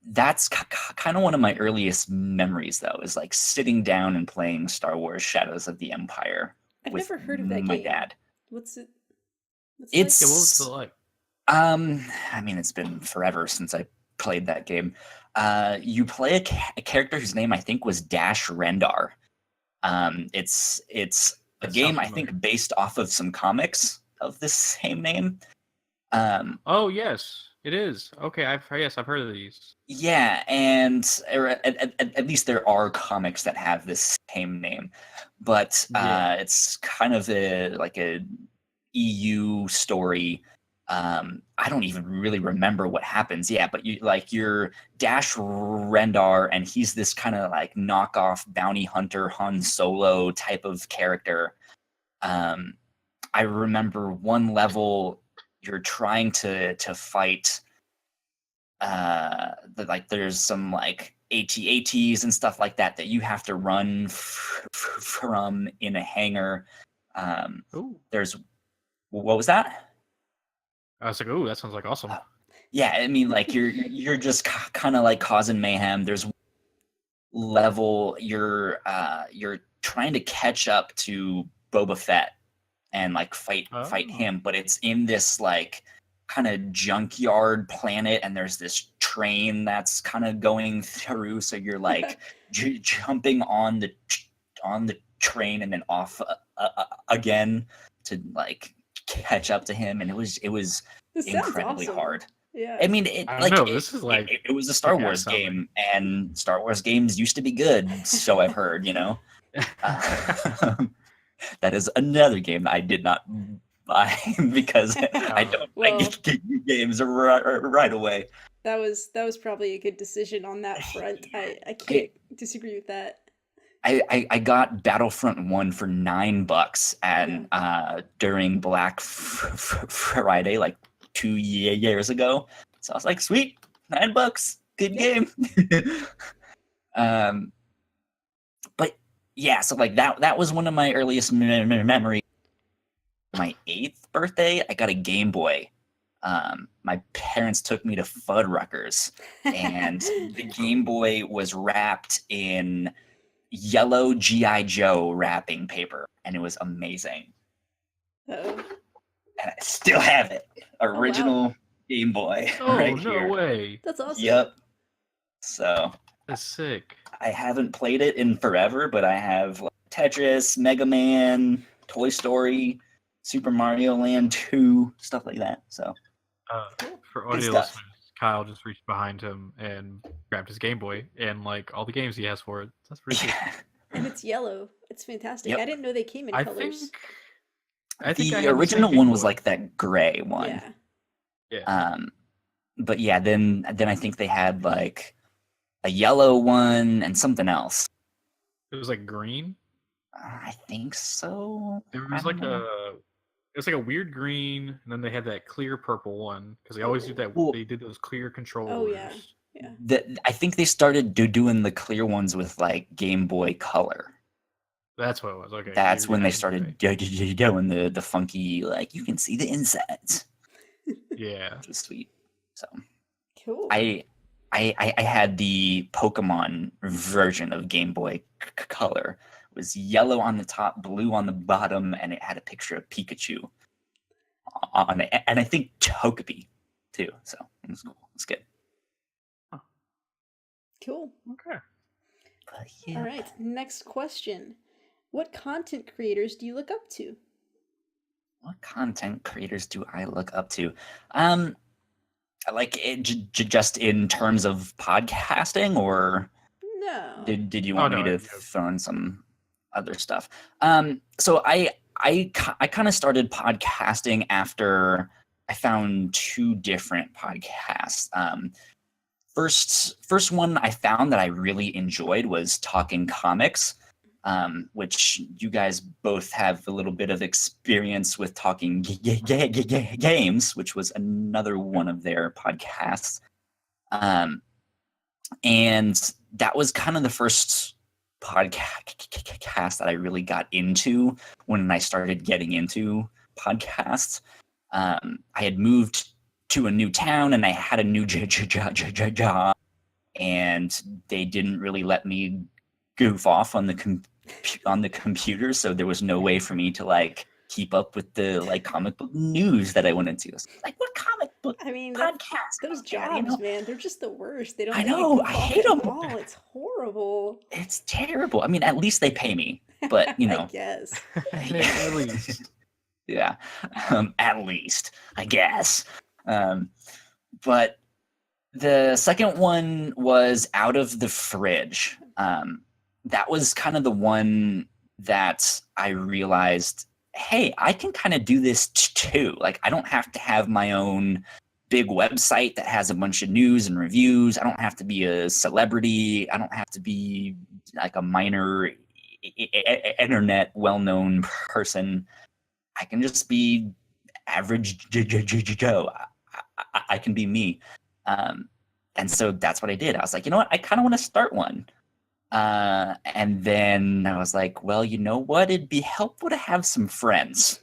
that's kind of one of my earliest memories though, is like sitting down and playing Star Wars Shadows of the Empire I've with never heard of that my game. dad. What's it? It's Yeah, what was it like? I mean, it's been forever since I played that game. You play a character whose name I think was Dash Rendar. It's a That game sounds I familiar. think based off of some comics of the same name. Oh yes, it is. Okay, I've heard of these. Yeah, and at least there are comics that have this same name, but Yeah. it's kind of like a EU story. I don't even really remember what happens. Yeah, but you're Dash Rendar, and he's this kind of like knockoff bounty hunter Han Solo type of character. I remember one level you're trying to fight. There's some like AT-ATs and stuff like that you have to run from in a hangar. Ooh. There's what was that? I was like, ooh, that sounds like awesome. Yeah, I mean, like you're just kind of like causing mayhem. There's level you're trying to catch up to Boba Fett and like fight him, but it's in this like kind of junkyard planet, and there's this train that's kind of going through, so you're like jumping on the train and then off again to like catch up to him, and it was This sounds incredibly awesome. hard. Yeah. I mean, I don't know. This is like it was a Star Wars sounds like- game, and Star Wars games used to be good, so I've heard. That is another game I did not buy because I don't like games right away. that was probably a good decision on that front. I can't disagree with that. I got Battlefront 1 for $9 and Yeah. during Black Friday like 2 years ago. So I was like, sweet, $9, good Yeah. game. But yeah, so like that was one of my earliest memories. My 8th birthday, I got a Game Boy. My parents took me to Fuddruckers, and the Game Boy was wrapped in yellow G.I. Joe wrapping paper, and it was amazing. Uh-oh. And I still have it. Oh, wow. Original Game Boy Oh, right no here. way. That's awesome. Yep. So That's sick. I haven't played it in forever, but I have like, Tetris, Mega Man, Toy Story, Super Mario Land 2, stuff like that. So For Good audio stuff. listeners, Kyle just reached behind him and grabbed his Game Boy and like all the games he has for it. That's pretty cool. yeah. And it's yellow. It's fantastic. Yep. I didn't know they came in I colors. think I The had the same original Game one was Boy. like that gray one. Yeah. Yeah. But yeah, then I think they had like a yellow one and something else. It was like green. I think so. It I was like don't know. it was like a weird green, and then they had that clear purple one because they always do that. Well- They did those clear controllers. Oh yeah. Yeah. I think they started doing the clear ones with like Game Boy Color. That's what it was. Okay. That's you're when they accurate. started doing the funky, like you can see the insides. Yeah. Which was sweet. So Cool. I had the Pokemon version of Game Boy Color. It was yellow on the top, blue on the bottom, and it had a picture of Pikachu on it, and I think Togepi too. So it was cool. It's good. Cool. Okay. But yeah. All right. Next question. What content creators do you look up to? What content creators do I look up to? Like it just in terms of podcasting, or No. did you want Oh, me no, to yeah. throw in some other stuff? So I kind of started podcasting after I found 2 different podcasts. First one I found that I really enjoyed was Talking Comics, which you guys both have a little bit of experience with talking games, which was another one of their podcasts. And that was kind of the first podcast that I really got into when I started getting into podcasts. I had moved to a new town and I had a new job, and they didn't really let me goof off on the computer, so there was no way for me to like keep up with the like comic book news that I wanted to. Like, what comic book I mean, podcast? those out there, jobs, man, they're just the worst. They don't I let you know, goof I off hate at 'em. all. It's horrible. It's terrible. I mean, at least they pay me, but you know, I guess. At least. yeah, at least I guess. But the second one was Out of the Fridge. That was kind of the one that I realized, hey, I can kind of do this too. Like, I don't have to have my own big website that has a bunch of news and reviews. I don't have to be a celebrity. I don't have to be like a minor internet well-known person. I can just be average Joe. I can be me. And so that's what I did. I was like, you know what? I kind of want to start one. And then I was like, well, you know what? It'd be helpful to have some friends.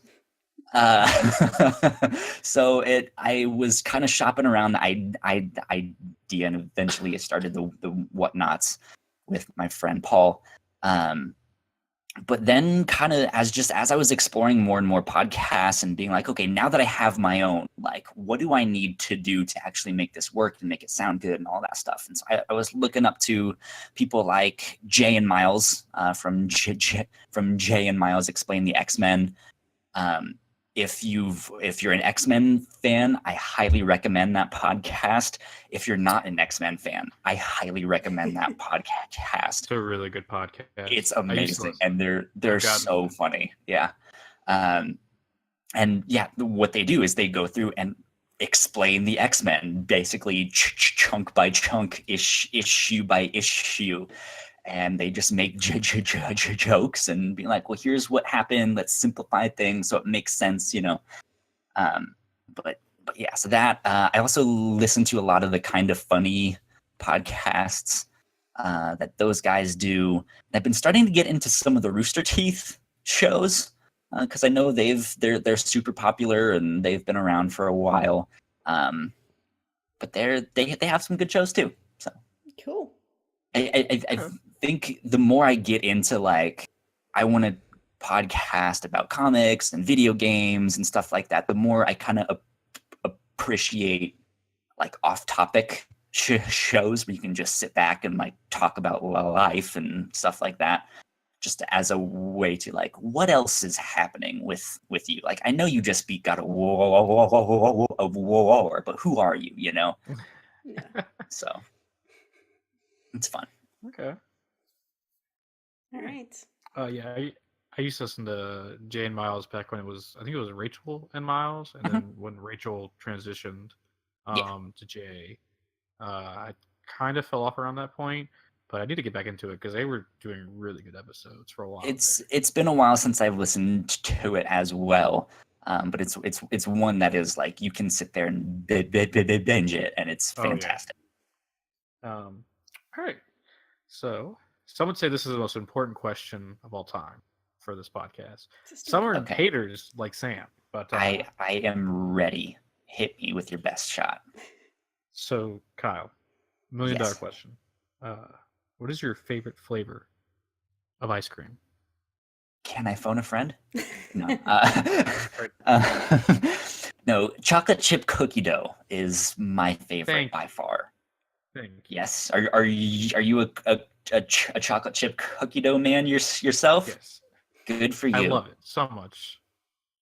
So I was kind of shopping around the idea, and eventually I started the Whatnauts with my friend Paul. But then kind of as I was exploring more and more podcasts and being like, okay, now that I have my own, like, what do I need to do to actually make this work and make it sound good and all that stuff? And so I was looking up to people like Jay and Miles from Jay and Miles Explain the X-Men. If you're an X-Men fan, I highly recommend that podcast. If you're not an X-Men fan, I highly recommend that podcast. It's a really good podcast. It's I used to amazing, listen. and they're I've gotten so funny. Yeah. And yeah, what they do is they go through and explain the X-Men, basically chunk by chunk, issue by issue. And they just make jokes and be like, well, here's what happened. Let's simplify things so it makes sense, But yeah, so that I also listen to a lot of the kind of funny podcasts that those guys do. I've been starting to get into some of the Rooster Teeth shows because I know they're super popular and they've been around for a while. But they have some good shows too. So Cool. I think the more I get into like I want to podcast about comics and video games and stuff like that, the more I kind of appreciate like off-topic shows where you can just sit back and like talk about life and stuff like that, just as a way to like, what else is happening with you? Like, I know you just beat God of War, but who are you? Yeah. So it's fun. Okay. All right. Yeah, I used to listen to Jay and Miles back when I think it was Rachel and Miles, and then when Rachel transitioned to Jay, I kind of fell off around that point, but I need to get back into it because they were doing really good episodes for a while. It's been a while since I've listened to it as well, but it's one that is like you can sit there and binge it, and it's fantastic. All right, so some would say this is the most important question of all time for this podcast. Some are haters like Sam, but I am ready. Hit me with your best shot. So Kyle, $1 million question. What is your favorite flavor of ice cream? Can I phone a friend? No. No, chocolate chip cookie dough is my favorite by far. Yes. Are you a chocolate chip cookie dough man yourself? Yes. Good for you. I love it so much.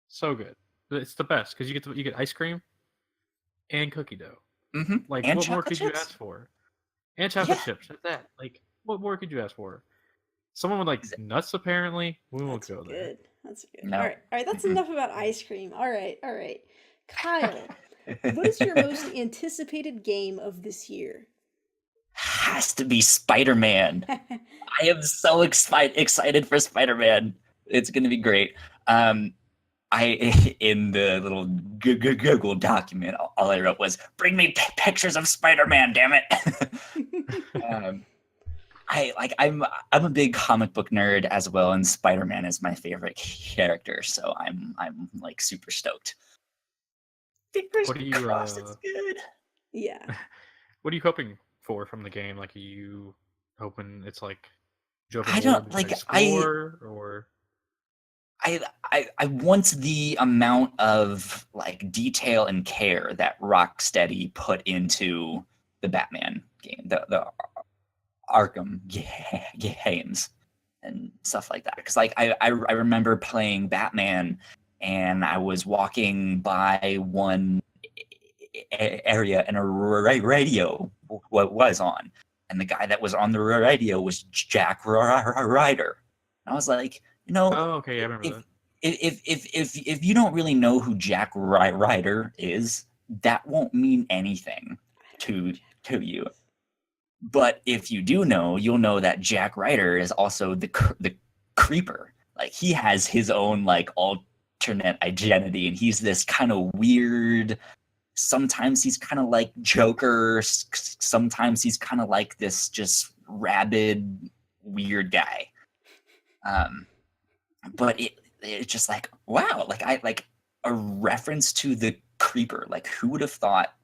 So good. It's the best because you get ice cream and cookie dough. Mm-hmm. Like, and what more could chips? you ask for? And chocolate chips at that. Like, what more could you ask for? Someone would like nuts, apparently. We won't go there. That's good. No. All right. That's enough about ice cream. All right. Kyle, what is your most anticipated game of this year? Has to be SpiderMan. I am so excited for SpiderMan. It's going to be great. I in the little Google document, all I wrote was, "Bring me pictures of SpiderMan, damn it." I'm a big comic book nerd as well, and SpiderMan is my favorite character, so I'm like super stoked. Fingers crossed, it's good. Yeah. What are you hoping for from the game? Like, are you hoping it's like I don't like or I want the amount of like detail and care that Rocksteady put into the Batman game, the Arkham games and stuff like that. Because like I remember playing Batman and I was walking by one area and a radio was on, and the guy that was on the radio was Jack Ryder. And I was like, oh, okay, I remember that. If you don't really know who Jack Ryder is, that won't mean anything to you. But if you do know, you'll know that Jack Ryder is also the Creeper. Like, he has his own like alternate identity, and he's this kind of weird. Sometimes he's kind of like Joker. Sometimes he's kind of like this just rabid, weird guy. But it's just like, wow, like I like a reference to the Creeper. Like, who would have thought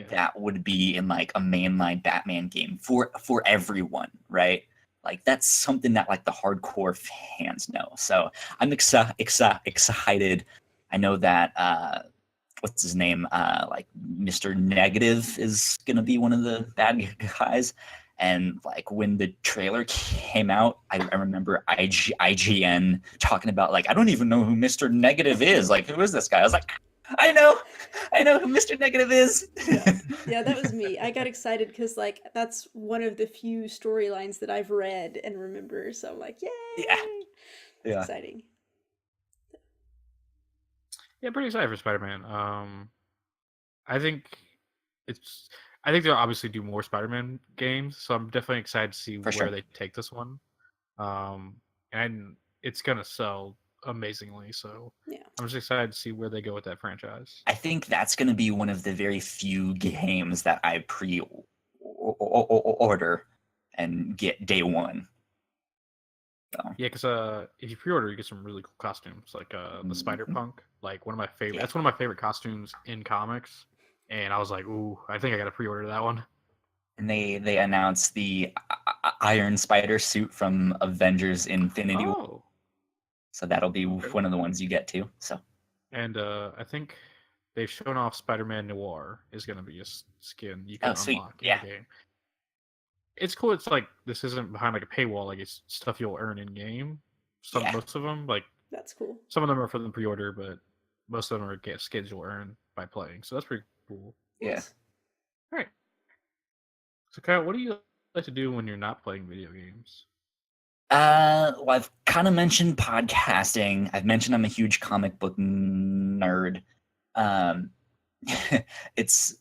that would be in like a mainline Batman game for everyone, right? Like, that's something that like the hardcore fans know. So I'm excited. I know that what's his name? Like, Mr. Negative is gonna be one of the bad guys. And like when the trailer came out, I remember IGN talking about like, I don't even know who Mr. Negative is. Like, who is this guy? I was like, I know who Mr. Negative is. Yeah, that was me. I got excited because like that's one of the few storylines that I've read and remember. So I'm like, yay! Yeah, exciting. Yeah, pretty excited for Spider-Man. I think it's. I think they'll obviously do more Spider-Man games, so I'm definitely excited to see For where sure. they take this one. And it's gonna sell amazingly, so Yeah. I'm just excited to see where they go with that franchise. I think that's going to be one of the very few games that I pre-order and get day one. So, Yeah, because if you pre-order, you get some really cool costumes, like the Spider mhm. Punk, like one of my favorite. Yeah. That's one of my favorite costumes in comics, and I was like, ooh, I think I gotta pre-order that one. And they announced the Iron Spider suit from Avengers Infinity War, Oh, so that'll be okay. one of the ones you get too. So And I think they've shown off Spider-Man Noir is gonna be a skin you oh can sweet, unlock in yeah, the game. It's cool. It's like this isn't behind like a paywall. Like it's stuff you'll earn in game. yeah. Most of them, like That's cool. some of them are for the pre-order, but most of them are skins you'll earn by playing. So that's pretty cool. Yeah. Nice. All right. So Kyle, what do you like to do when you're not playing video games? Well, I've kind of mentioned podcasting. I've mentioned I'm a huge comic book nerd. Um, it's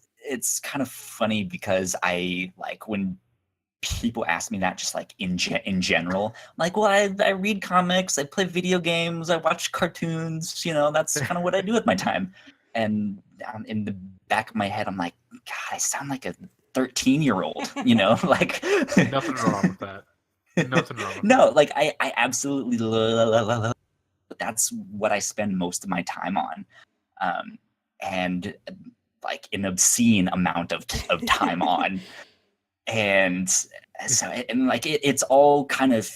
kind of funny because I like when people ask me that just like in general. I'm like, well, I read comics, I play video games, I watch cartoons. That's kind of what I do with my time. And in the back of my head, I'm like, God, I sound like a 13-year-old. Like Nothing wrong with that. Nothing wrong with no, that. like I absolutely love. That's what I spend most of my time on, and like an obscene amount of time on, and so and like it's all kind of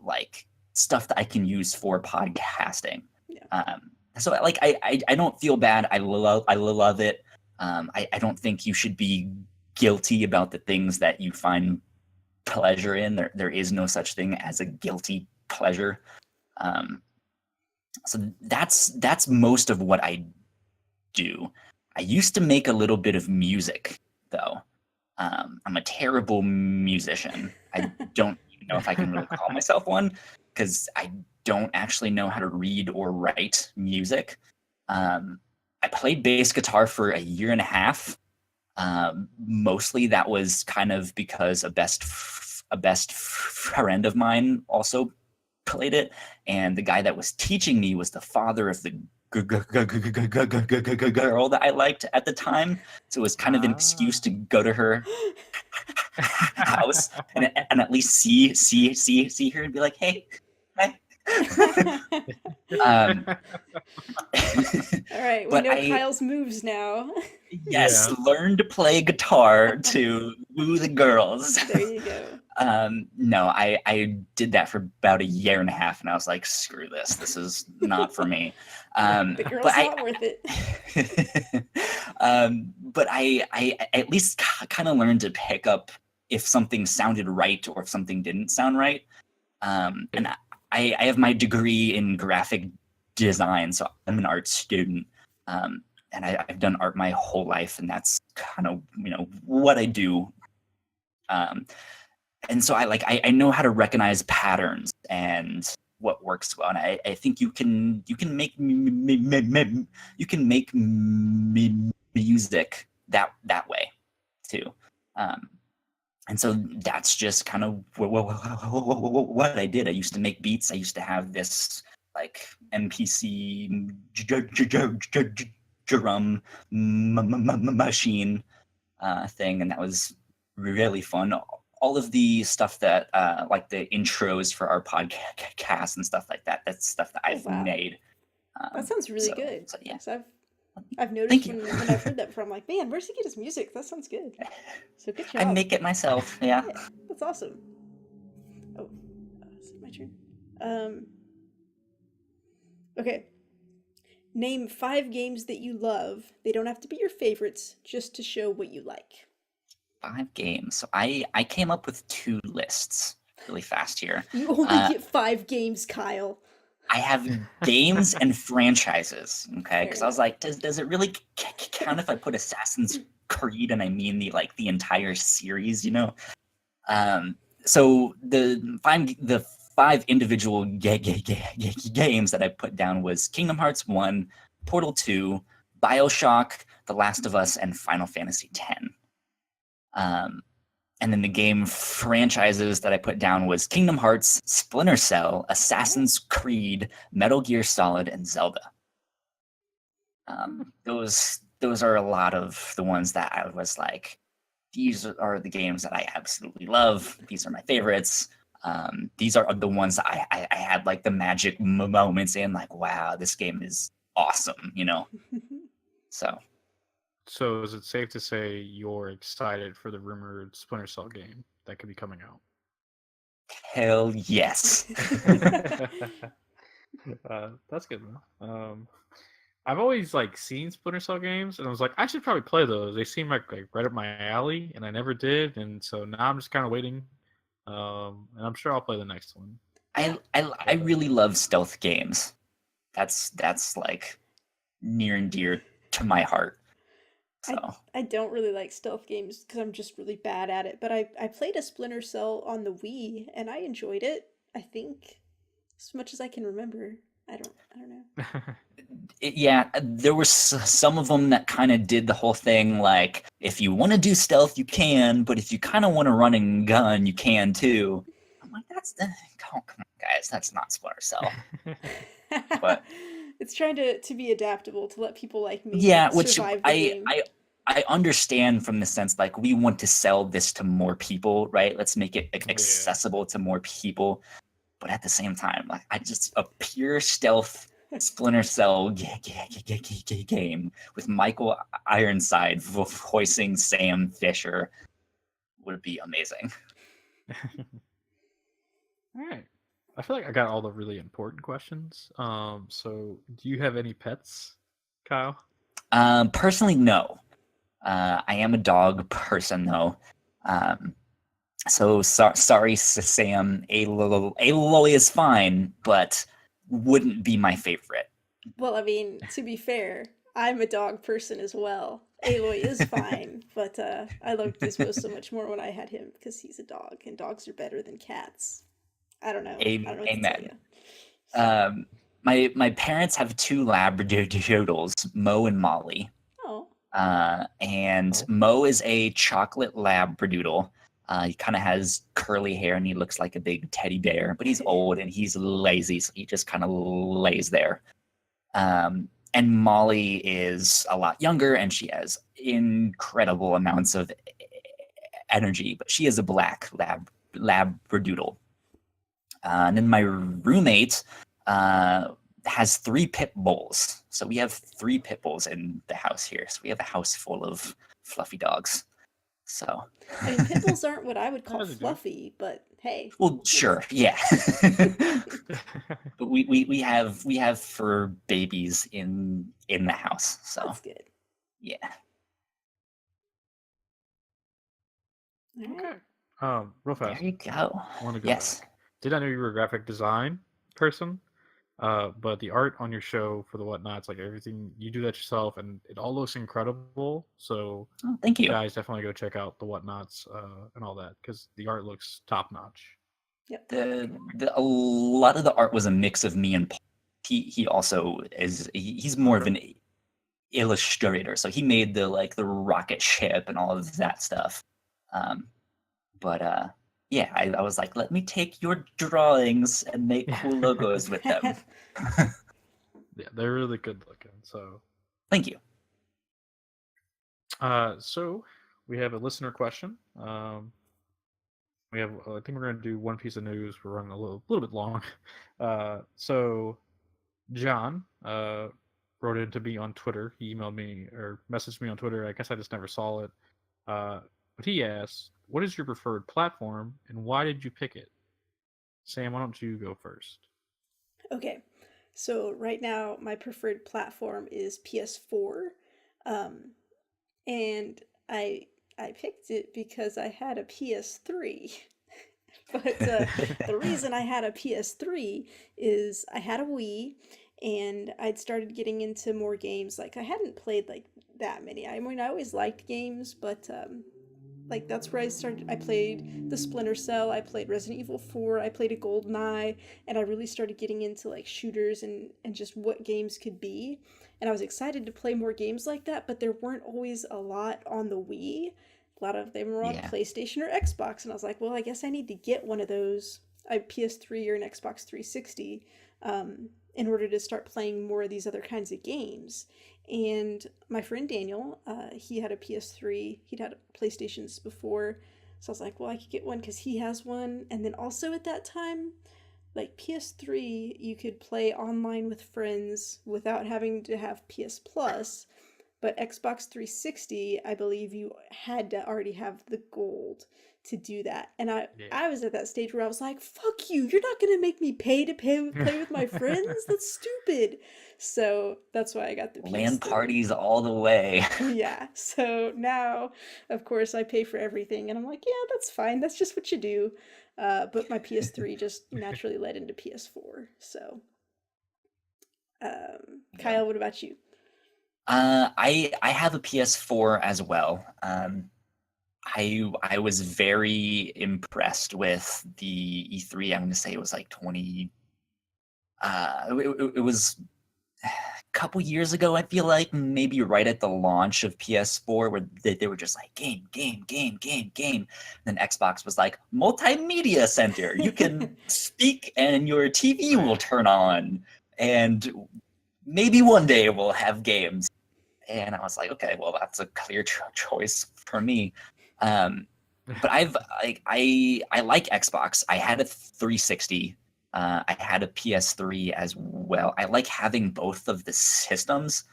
like stuff that I can use for podcasting. Yeah. So like I don't feel bad. I love it. I don't think you should be guilty about the things that you find pleasure in. There is no such thing as a guilty pleasure. So that's most of what I do. I used to make a little bit of music though. I'm a terrible musician. I don't even know if I can really call myself one because I don't actually know how to read or write music. I played bass guitar for a year and a half. Mostly that was kind of because a best friend of mine also played it, and the guy that was teaching me was the father of the girl that I liked at the time. So it was kind of an excuse to go to her house and at least see her and be like, hey, hi. All right, we But know Kyle's moves now. Yes, Yeah. learn to play guitar to woo the girls. There you go. No, I did that for about a year and a half, and I was like, screw this. This is not for me. The girl's But not worth it. but I at least kind of learned to pick up if something sounded right or if something didn't sound right. And I have my degree in graphic design, so I'm an art student. And I've done art my whole life, and that's kind of what I do. And so I know how to recognize patterns and what works well, and I think you can make music that way too. And so that's just kind of what I did. I used to make beats. I used to have this like MPC drum machine thing, and that was really fun. All of the stuff that like the intros for our podcast and stuff like that, that's stuff that I've made. That sounds really good. So yeah. So I've noticed Thank you. when I've heard that before, I'm like, man, where's he get his music? That sounds good. So good job. I make it myself. Yeah. Yeah, that's awesome. Oh, is it my turn? Okay. Name 5 games that you love. They don't have to be your favorites, just to show what you like. 5 games. So I came up with 2 lists really fast here. You only get 5 games, Kyle. I have games and franchises, okay? Because I was like, does it really count if I put Assassin's Creed and I mean the entire series, So the 5 individual games that I put down was Kingdom Hearts 1, Portal 2, BioShock, The Last of Us, and Final Fantasy X. And then the game franchises that I put down was Kingdom Hearts, Splinter Cell, Assassin's Creed, Metal Gear Solid, and Zelda. Those are a lot of the ones that I was like, these are the games that I absolutely love. These are my favorites. These are the ones that I had like the magic moments in, like, wow, this game is awesome, you know? So is it safe to say you're excited for the rumored Splinter Cell game that could be coming out? Hell yes. That's good, man. I've always like seen Splinter Cell games, and I was like, I should probably play those. They seem like right up my alley, and I never did, and so now I'm just kind of waiting. And I'm sure I'll play the next one. I really love stealth games. That's like near and dear to my heart. So I don't really like stealth games because I'm just really bad at it. But I played a Splinter Cell on the Wii and I enjoyed it. I think as much as I can remember. I don't know. Yeah, there were some of them that kind of did the whole thing like, if you want to do stealth, you can, but if you kind of want to run and gun, you can too. I'm like, come on, guys, that's not Splinter Cell. But it's trying to be adaptable to let people like me which survive the game. I understand from the sense like we want to sell this to more people, right? Let's make it accessible to more people. But at the same time, like I just a pure stealth Splinter Cell game with Michael Ironside voicing Sam Fisher would be amazing. All right. I feel like I got all the really important questions. So do you have any pets, Kyle? Personally, no. I am a dog person though. So sorry, Sam. Aloy is fine, but wouldn't be my favorite. Well, I mean, to be fair, I'm a dog person as well. Aloy is fine, but I loved Gizmo so much more when I had him because he's a dog, and dogs are better than cats. I don't know. I don't know what Amen. to tell you. My parents have 2 Labradoodles, Mo and Molly. Oh. And Mo is a chocolate Labradoodle. He kind of has curly hair and he looks like a big teddy bear, but he's old and he's lazy, so he just kind of lays there. And Molly is a lot younger and she has incredible amounts of energy, but she is a black Labradoodle. And then my roommate has 3 pit bulls. So we have 3 pit bulls in the house here. So we have a house full of fluffy dogs. So I mean, pit bulls aren't what I would call fluffy, but hey. Well, sure, yeah. But we have fur babies in the house. So that's good. Yeah. Okay. Real fast. There you go. I want to go Yes. back. Did I know you were a graphic design person? But the art on your show for the Whatnauts, like everything, you do that yourself, and it all looks incredible. So, thank you, guys. Definitely go check out the Whatnauts and all that because the art looks top notch. Yep. A lot of the art was a mix of me and Paul. He also is. He's more of an illustrator, so he made the rocket ship and all of that stuff. Yeah, I was like, let me take your drawings and make cool logos with them. Yeah, they're really good looking. So, thank you. So we have a listener question. We have, I think we're going to do one piece of news. We're running a little bit long. So John wrote in to me on Twitter. He emailed me or messaged me on Twitter. I guess I just never saw it. But he asked, what is your preferred platform and why did you pick it? Sam, why don't you go first? Okay. So right now my preferred platform is PS4. And I picked it because I had a PS3. But the reason I had a PS3 is I had a Wii and I'd started getting into more games. Like I hadn't played like that many. I mean, I always liked games, but like that's where I played the Splinter Cell, I played Resident Evil 4, I played a GoldenEye, and I really started getting into like shooters and just what games could be. And I was excited to play more games like that, but there weren't always a lot on the Wii. A lot of them were on Yeah. PlayStation or Xbox, and I was like, well, I guess I need to get one of those, a PS3 or an Xbox 360, in order to start playing more of these other kinds of games. And my friend Daniel, he had a PS3, he'd had PlayStations before, so I was like, well, I could get one because he has one. And then also at that time, like PS3, you could play online with friends without having to have PS Plus, but Xbox 360, I believe you had to already have the gold to do that. And I was at that stage where I was like, fuck you, you're not going to make me play to play with my friends? That's stupid. So that's why I got the LAN PS3. parties all the way. Yeah, so now, of course, I pay for everything, and I'm like, yeah, that's fine. That's just what you do. But my PS3 just naturally led into PS4. So, Yeah. Kyle, what about you? I have a PS4 as well. I was very impressed with the E3. I'm gonna say it was like 20. It was a couple years ago. I feel like maybe right at the launch of PS4, where they were just like game, game, game, game, game. And then Xbox was like multimedia center. You can speak, and your TV will turn on, and maybe one day we'll have games. And I was like, okay, well, that's a clear choice for me. But I like Xbox. I had a 360. I had a PS3 as well. I like having both of the systems,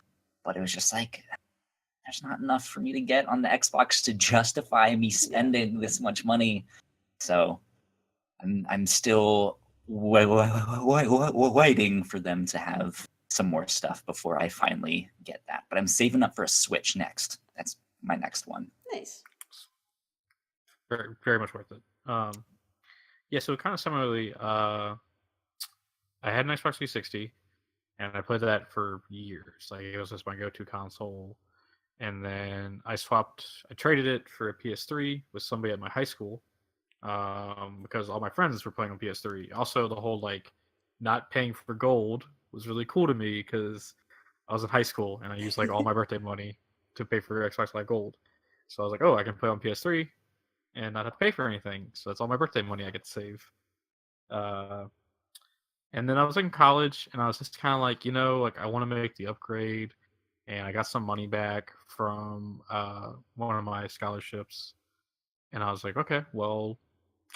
but it was just like there's not enough for me to get on the Xbox to justify me spending this much money. So I'm still waiting for them to have some more stuff before I finally get that. But I'm saving up for a Switch next. That's my next one. Nice. Very, very much worth it. Yeah, so kind of similarly, I had an Xbox 360, and I played that for years. Like, it was just my go-to console. And then I traded it for a PS3 with somebody at my high school, because all my friends were playing on PS3. Also, the whole, like, not paying for gold was really cool to me because I was in high school, and I used, like, all my birthday money to pay for Xbox Live Gold. So I was like, oh, I can play on PS3 and not have to pay for anything. So that's all my birthday money I get to save. And then I was in college, and I was just kind of like, like I want to make the upgrade, and I got some money back from one of my scholarships, and I was like, okay, well,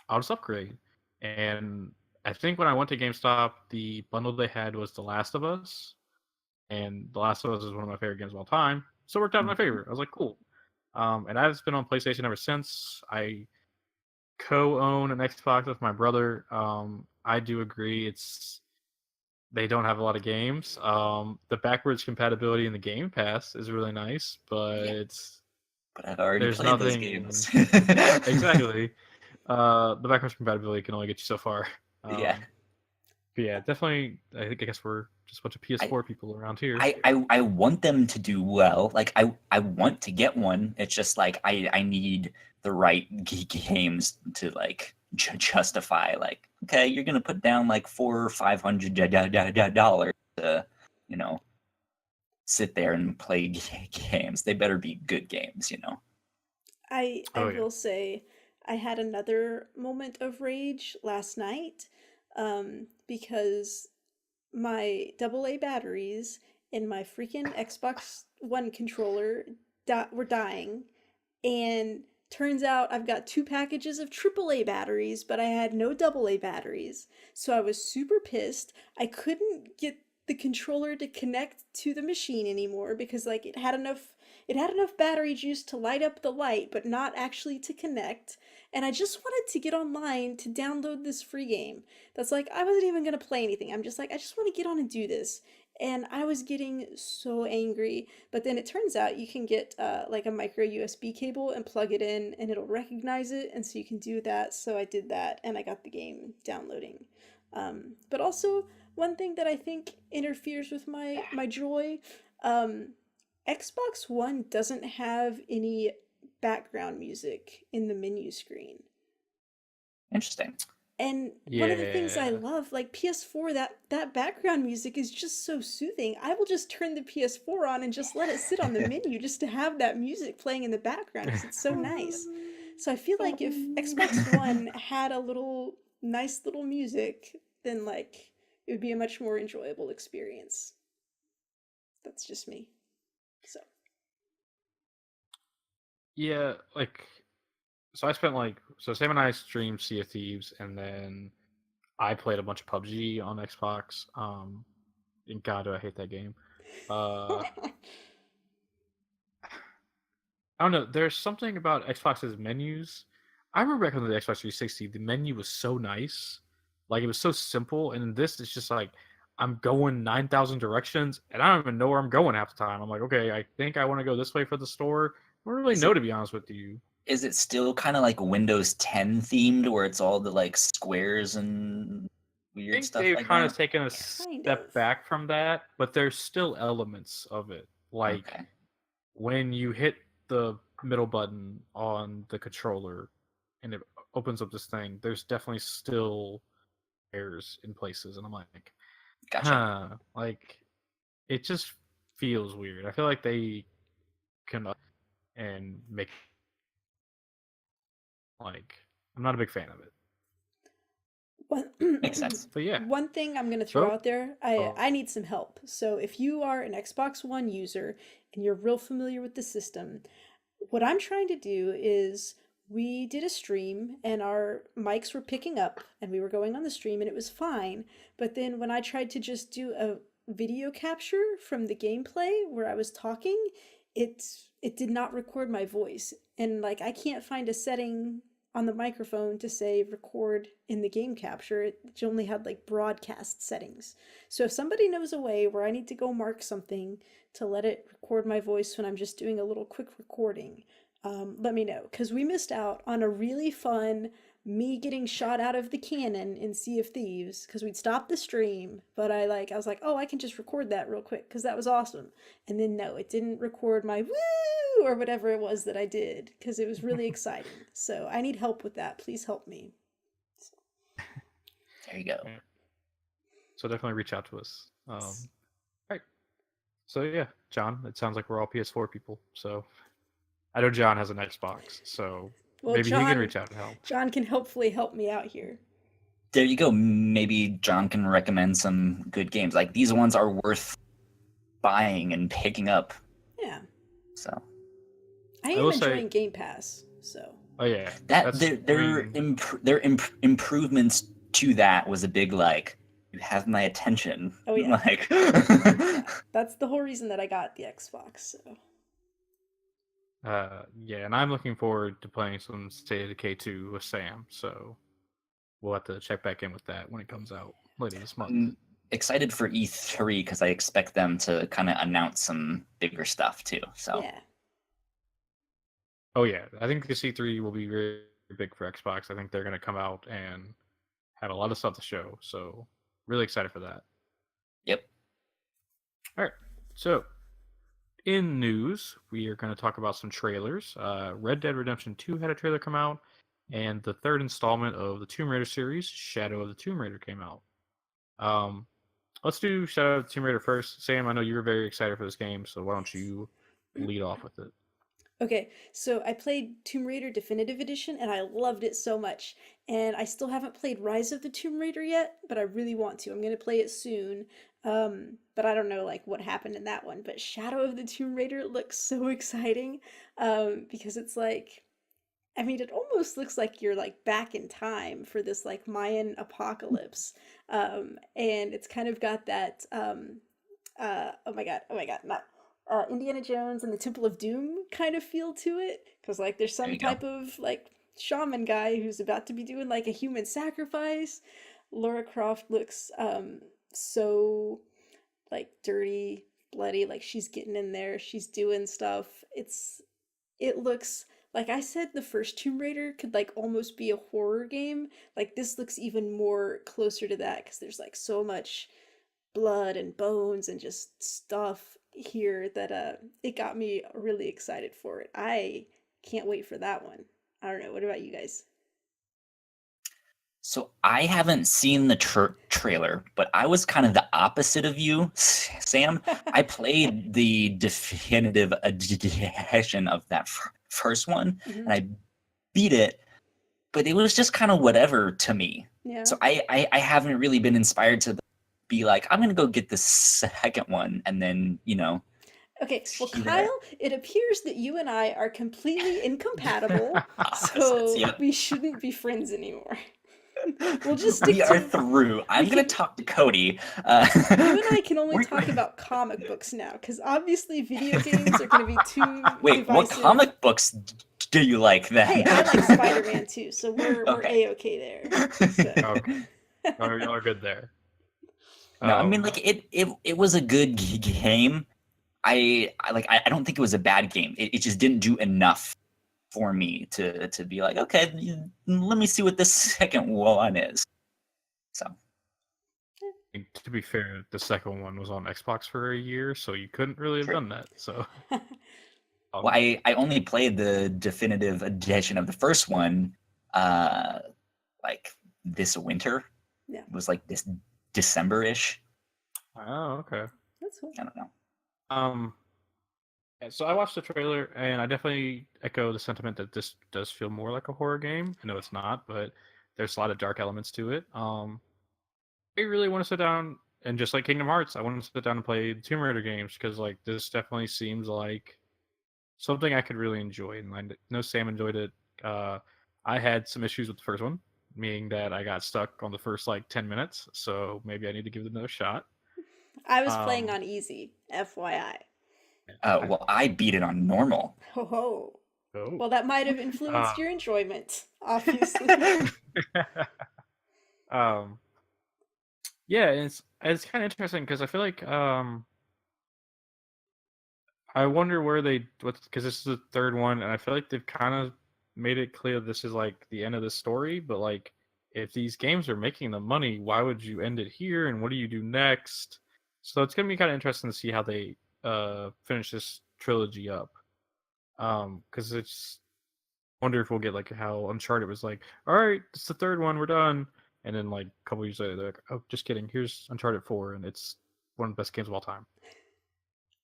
I'll just upgrade. And I think when I went to GameStop, the bundle they had was The Last of Us, and The Last of Us is one of my favorite games of all time, so it worked out in my favor. I was like, cool. And I've been on PlayStation ever since. I co-own an Xbox with my brother. I do agree they don't have a lot of games. The backwards compatibility in the Game Pass is really nice, but But I've already there's played those nothing games. exactly. The backwards compatibility can only get you so far. Yeah. But yeah, definitely. I guess we're just a bunch of PS4 people around here. I want them to do well. Like I want to get one. It's just like I need the right games to like justify. Like, okay, you're gonna put down like $400 or $500 to sit there and play games. They better be good games. I Oh, yeah. will say I had another moment of rage last night, because my AA batteries in my freaking Xbox One controller were dying, and turns out I've got two packages of AAA batteries, but I had no AA batteries. So I was super pissed. I couldn't get the controller to connect to the machine anymore because like it had enough battery juice to light up the light, but not actually to connect. And I just wanted to get online to download this free game. That's like, I wasn't even going to play anything. I'm just like, I just want to get on and do this. And I was getting so angry. But then it turns out you can get like a micro USB cable and plug it in, and it'll recognize it. And so you can do that. So I did that, and I got the game downloading. But also, one thing that I think interferes with my joy, Xbox One doesn't have any background music in the menu screen. Interesting. And one of the things I love, like PS4, that background music is just so soothing. I will just turn the PS4 on and just let it sit on the menu just to have that music playing in the background because it's so nice. So I feel like if Xbox One had a nice little music, then like it would be a much more enjoyable experience. That's just me. So Yeah, like, so I spent Sam and I streamed Sea of Thieves, and then I played a bunch of PUBG on Xbox. And God, do I hate that game. I don't know. There's something about Xbox's menus. I remember back on the Xbox 360, the menu was so nice. Like, it was so simple. And in this, it's just like, I'm going 9,000 directions, and I don't even know where I'm going half the time. I'm like, okay, I think I want to go this way for the store. I don't really know, to be honest with you. Is it still kind of like Windows 10 themed, where it's all the like squares and weird I think stuff they've like kind that? of taken a Kind step of. back from that, but there's still elements of it. Like, Okay. when you hit the middle button on the controller and it opens up this thing, there's definitely still errors in places, and I'm like, Gotcha. like, it just feels weird. I feel like they can and make, like, I'm not a big fan of it. Makes sense. But yeah, One thing I'm going to throw so out there, I need some help. So if you are an Xbox One user and you're real familiar with the system, what I'm trying to do is we did a stream and our mics were picking up and we were going on the stream and it was fine. But then when I tried to just do a video capture from the gameplay where I was talking, it it did not record my voice. And like I can't find a setting on the microphone to say record in the game capture. It only had like broadcast settings. So if somebody knows a way where I need to go mark something to let it record my voice when I'm just doing a little quick recording, let me know. Because we missed out on a really fun me getting shot out of the cannon in Sea of Thieves because we'd stopped the stream, but I was like, oh, I can just record that real quick because that was awesome. And then no, it didn't record my woo or whatever it was that I did because it was really exciting. So I need help with that. Please help me. There you go. So definitely reach out to us. All right. So yeah, John, it sounds like we're all PS4 people. So I know John has an Xbox, so Well, maybe he can reach out and help. John can hopefully help me out here. There you go. Maybe John can recommend some good games. Like these ones are worth buying and picking up. Yeah. So I am enjoying Game Pass. So. Oh yeah. That their improvements to that was a big like. You have my attention. Oh yeah. Like. Yeah. That's the whole reason that I got the Xbox. So. Yeah, and I'm looking forward to playing some State of Decay 2 with Sam, so we'll have to check back in with that when it comes out later this month. I'm excited for E3 because I expect them to kind of announce some bigger stuff too. So yeah. Oh yeah, I think the C3 will be very big for Xbox. I think they're going to come out and have a lot of stuff to show, so really excited for that. Yep. All right, so in news, we are going to talk about some trailers. Red Dead Redemption 2 had a trailer come out, and the third installment of the Tomb Raider series, Shadow of the Tomb Raider, came out. Let's do Shadow of the Tomb Raider first. Sam, I know you were very excited for this game, so why don't you lead off with it? Okay, so I played Tomb Raider Definitive Edition and I loved it so much. And I still haven't played Rise of the Tomb Raider yet, but I really want to. I'm going to play it soon. But I don't know like what happened in that one. But Shadow of the Tomb Raider looks so exciting because it's like, I mean, it almost looks like you're like back in time for this like Mayan apocalypse. And it's kind of got that, oh my god, not Indiana Jones and the Temple of Doom kind of feel to it. Because like there's some type of like shaman guy who's about to be doing like a human sacrifice. Lara Croft looks so like dirty, bloody, like she's getting in there, she's doing stuff. It looks like I said the first Tomb Raider could like almost be a horror game. Like this looks even more closer to that because there's like so much blood and bones and just stuff here that it got me really excited for it. I can't wait for that one. I don't know. What about you guys? So I haven't seen the trailer, but I was kind of the opposite of you, Sam. I played the definitive edition of that first one, Mhm. and I beat it, but it was just kind of whatever to me. Yeah. So I haven't really been inspired to be like, I'm gonna go get the second one, and then Okay, well, see there. Kyle, it appears that you and I are completely incompatible, Opposites, so yep. we shouldn't be friends anymore. We'll just stick We are to. through. I'm we gonna can- talk to Cody. You and I can only we're- talk about comic books now, because obviously video games are going to be too Wait, what divisive. comic books do you like then? Hey, I like Spider-Man too, so we're Okay. A-okay there. So. Okay. Y'all are good there. No, I mean, like it was a good game. I don't think it was a bad game. It just didn't do enough for me to be like, okay, let me see what this second one is. So To be fair, the second one was on Xbox for a year, so you couldn't really have True. done that. So, well, I only played the definitive edition of the first one, like this winter. Yeah. It was like this December-ish. oh, okay. That's cool. I don't know. Yeah, so I watched the trailer, and I definitely echo the sentiment that this does feel more like a horror game. I know it's not, but there's a lot of dark elements to it. I really want to sit down and just like Kingdom Hearts, I want to sit down and play the Tomb Raider games because like this definitely seems like something I could really enjoy. And I know Sam enjoyed it. I had some issues with the first one, meaning that I got stuck on the first like 10 minutes. So maybe I need to give it another shot. I was playing Um, on easy, FYI. Well, I beat it on normal. Ho ho. Oh. Well, that might have influenced your enjoyment, obviously. um, yeah, it's kind of interesting because I feel like I wonder where they because this is the third one, and I feel like they've kind of made it clear this is like the end of the story. But like, if these games are making the money, why would you end it here? And what do you do next? So it's gonna be kind of interesting to see how they finish this trilogy up. Because it's wonder if we'll get like how Uncharted was like, all right, it's the third one, we're done, and then like a couple years later, they're like, oh, just kidding, here's Uncharted 4, and it's one of the best games of all time.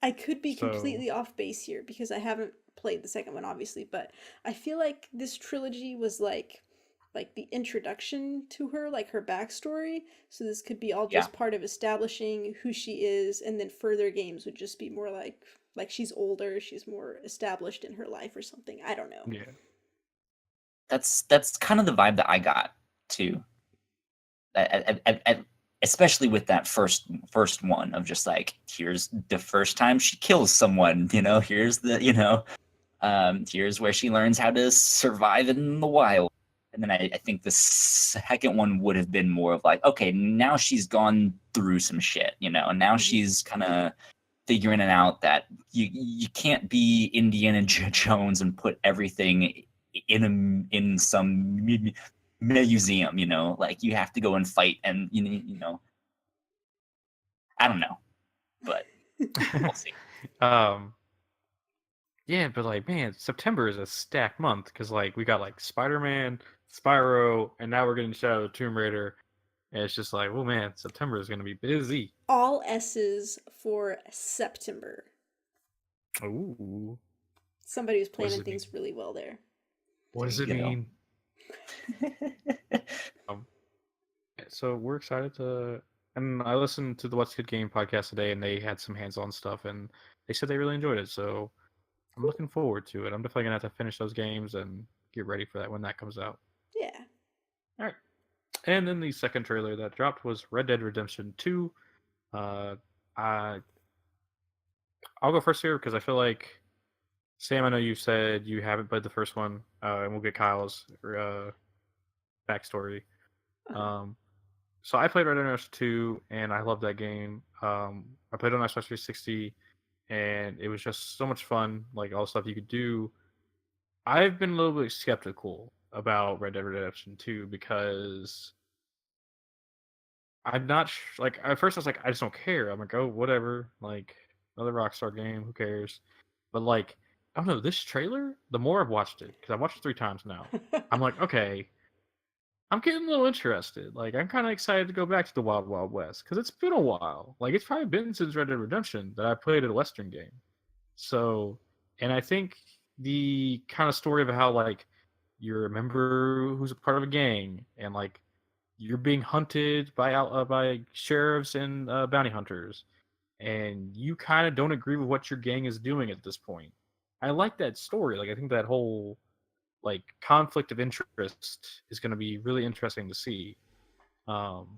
I could be So completely off base here because I haven't played the second one, obviously, but I feel like this trilogy was like the introduction to her, like her backstory. So this could be all Yeah. just part of establishing who she is, and then further games would just be more like she's older, she's more established in her life or something. I don't know. yeah, That's kind of the vibe that I got too. Especially with that first one of just like, here's the first time she kills someone, here's the here's where she learns how to survive in the wild. And then I think the second one would have been more of like, okay, now she's gone through some shit, and now she's kind of figuring it out that you can't be Indiana Jones and put everything in some museum, like you have to go and fight, and I don't know, but we'll see. Yeah, but like, man, September is a stacked month because like we got like Spider-Man, Spyro, and now we're getting Shadow of the Tomb Raider, and it's just like, oh man, September is gonna be busy. All S's for September. Ooh, Somebody was What does planning it things really well there. what does There it you go. mean? So we're excited to, and I listened to the What's Good Game podcast today, and they had some hands-on stuff, and they said they really enjoyed it. So I'm looking forward to it. I'm definitely gonna have to finish those games and get ready for that when that comes out. Yeah. All right. And then the second trailer that dropped was Red Dead Redemption 2. Uh, I I'll go first here because I feel like Sam, I know you said you haven't played the first one, and we'll get Kyle's backstory. Um, so I played Red Dead Redemption 2, and I love that game. I played on Xbox 360, and it was just so much fun. Like all the stuff you could do. I've been a little bit skeptical about Red Dead Redemption 2 because I'm not like at first I was like I just don't care. I'm like, oh whatever, like another Rockstar game, who cares? But like I don't know, this trailer, the more I've watched it, because I've watched it 3 times now, I'm like, okay, I'm getting a little interested. Like, I'm kind of excited to go back to the Wild Wild West, because it's been a while. Like, it's probably been since Red Dead Redemption that I played a Western game. So, and I think the kind of story of how, like, you're a member who's a part of a gang, and, like, you're being hunted by sheriffs and bounty hunters, and you kind of don't agree with what your gang is doing at this point. I like that story. Like, I think that whole like conflict of interest is going to be really interesting to see. Um,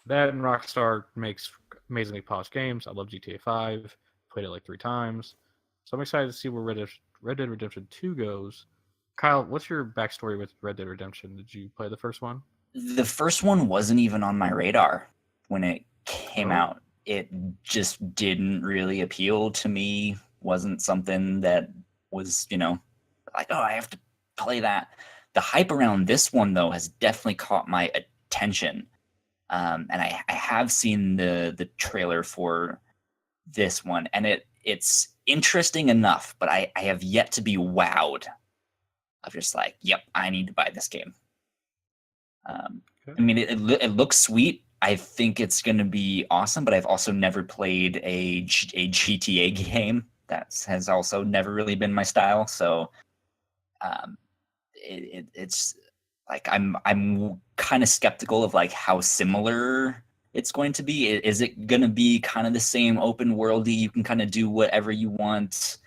that and Rockstar makes amazingly polished games. I love GTA 5. Played it like 3 times, so I'm excited to see where Red Dead Redemption 2 goes. Kyle, what's your backstory with Red Dead Redemption? Did you play the first one? The first one wasn't even on my radar when it came Oh. out. It just didn't really appeal to me. Wasn't something that was, like, oh, I have to play that. The hype around this one, though, has definitely caught my attention. And I have seen the trailer for this one, and it's interesting enough, but I have yet to be wowed. I'm just like, yep, I need to buy this game. Okay. I mean, it looks sweet. I think it's going to be awesome, but I've also never played a GTA game. That has also never really been my style. So it's like I'm kind of skeptical of like how similar it's going to be. Is it going to be kind of the same open worldy? You can kind of do whatever you want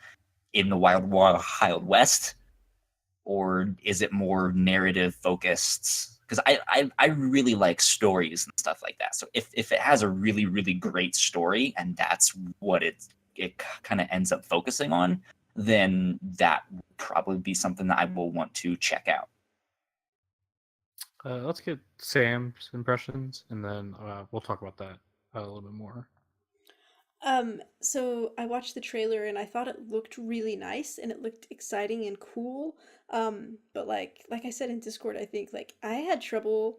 in the Wild West, or is it more narrative focused? Because I really like stories and stuff like that. So if it has a really, really great story and that's what it kind of ends up focusing on, then that will probably be something that I will want to check out. Let's get Sam's impressions, and then we'll talk about that a little bit more. So I watched the trailer and I thought it looked really nice and it looked exciting and cool. But like I said in Discord, I think like I had trouble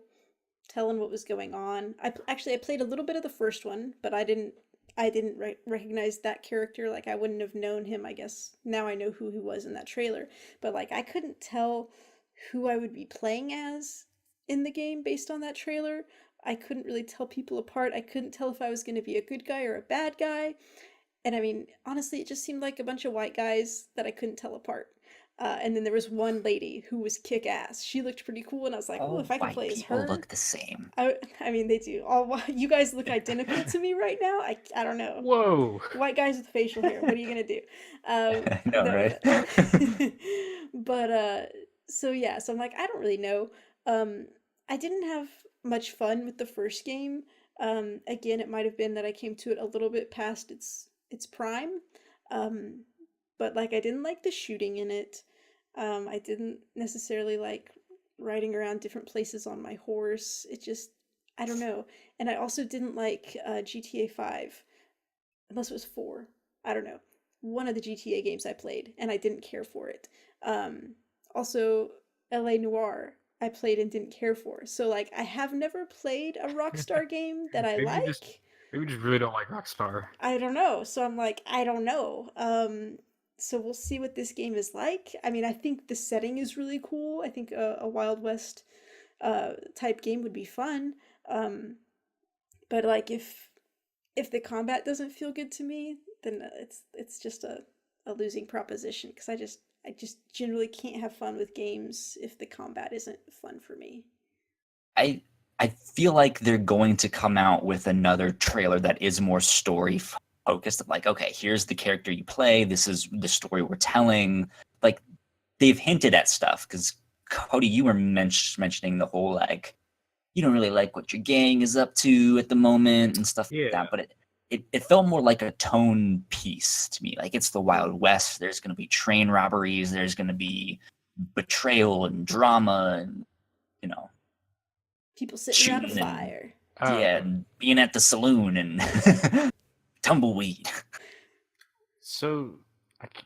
telling what was going on. I played a little bit of the first one, but I didn't recognize that character. Like I wouldn't have known him, I guess. Now I know who he was in that trailer, but like I couldn't tell who I would be playing as in the game based on that trailer. I couldn't really tell people apart. I couldn't tell if I was going to be a good guy or a bad guy. And I mean, honestly, it just seemed like a bunch of white guys that I couldn't tell apart. And then there was one lady who was kick ass. She looked pretty cool, and I was like, "Oh, All if I could white play as people her." look the same. I mean, they do. All you guys look identical to me right now. I don't know. Whoa! White guys with facial hair. What are you gonna do? No, No, right? but so yeah. So I'm like, I don't really know. I didn't have much fun with the first game. Again, it might have been that I came to it a little bit past its prime. Um, but like I didn't like the shooting in it. I didn't necessarily like riding around different places on my horse. It just I don't know. And I also didn't like GTA 5 unless it was 4. I don't know. One of the GTA games I played and I didn't care for it. Also LA Noire I played and didn't care for. So like I have never played a Rockstar game that I maybe you just like. maybe you just really don't like Rockstar. I don't know. So I'm like, I don't know. So we'll see what this game is like. I mean, I think the setting is really cool. I think a Wild West type game would be fun. But like if the combat doesn't feel good to me, then it's just a losing proposition because I just generally can't have fun with games if the combat isn't fun for me. I I feel like they're going to come out with another trailer that is more story focused. Like, okay, here's the character you play. This is the story we're telling. Like, they've hinted at stuff because Cody, you were mentioning the whole like you don't really like what your gang is up to at the moment and stuff like Yeah. that. But it felt more like a tone piece to me. Like it's the Wild West. There's going to be train robberies. There's going to be betrayal and drama and you know People sitting around a shooting and fire. yeah, and being at the saloon and tumbleweed. So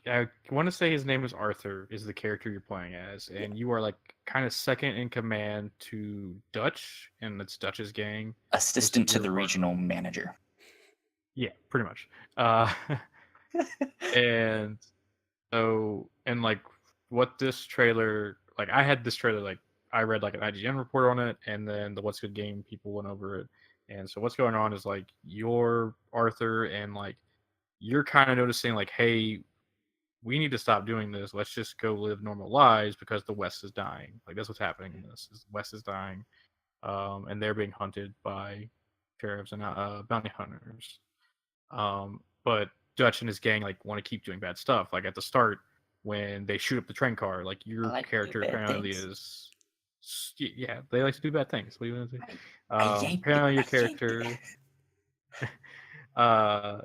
I want to say his name is Arthur, is the character you're playing as, and you are like kind of second in command to Dutch, and it's Dutch's gang. Assistant to You're the part of. regional manager. Yeah, pretty much. And So, and like what this trailer, like I had this trailer, like I read like an IGN report on it, and then the What's Good Game people went over it. And so what's going on is like you're Arthur, and like you're kind of noticing like, hey, we need to stop doing this. Let's just go live normal lives because the West is dying. Like that's what's happening in this. Is the West is dying, and they're being hunted by sheriffs and bounty hunters. But Dutch and his gang like want to keep doing bad stuff. Like at the start, when they shoot up the train car, like your I like to do character bad apparently things. yeah, they like to do bad things. What do you want to say? I Apparently your yanked character, it. uh,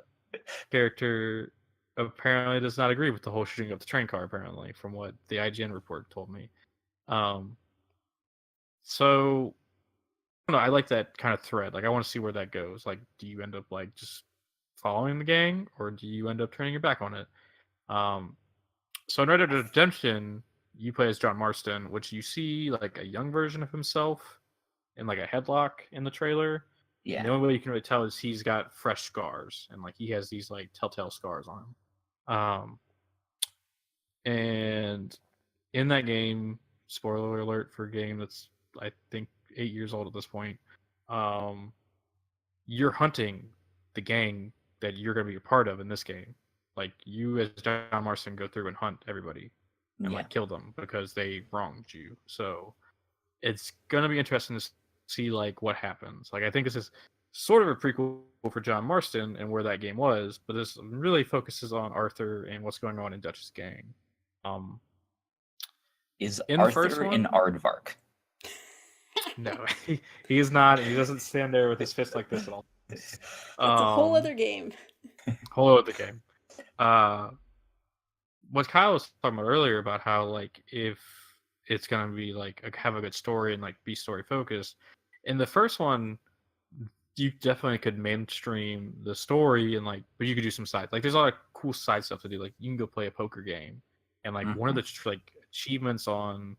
character apparently does not agree with the whole shooting up the train car. Apparently, from what the IGN report told me. Um, so I don't know, I like that kind of thread. Like I want to see where that goes. Like, do you end up like just following the gang, or do you end up turning your back on it? Um, so in Red Dead Redemption, you play as John Marston, which you see like a young version of himself in like a headlock in the trailer. And the Yeah. only way you can really tell is he's got fresh scars, and like he has these like telltale scars on him. And in that game, spoiler alert for a game that's I think 8 years old at this point, um, you're hunting the gang that you're going to be a part of in this game. Like you as John Marston go through and hunt everybody and Yeah. like kill them because they wronged you. So it's going to be interesting to see like what happens. Like I think this is sort of a prequel for John Marston and where that game was, but this really focuses on Arthur and what's going on in Dutch's gang. Um, Is in the first Arthur an one, aardvark? no, he is not. He doesn't stand there with his fist like this at all. That's a whole Um, other game. whole other game. Uh, what Kyle was talking about earlier about how like if it's gonna be like have a good story and like be story focused. In the first one, you definitely could mainstream the story and like, but you could do some side like there's a lot of cool side stuff to do. Like you can go play a poker game, and like one of Mhm. the like achievements on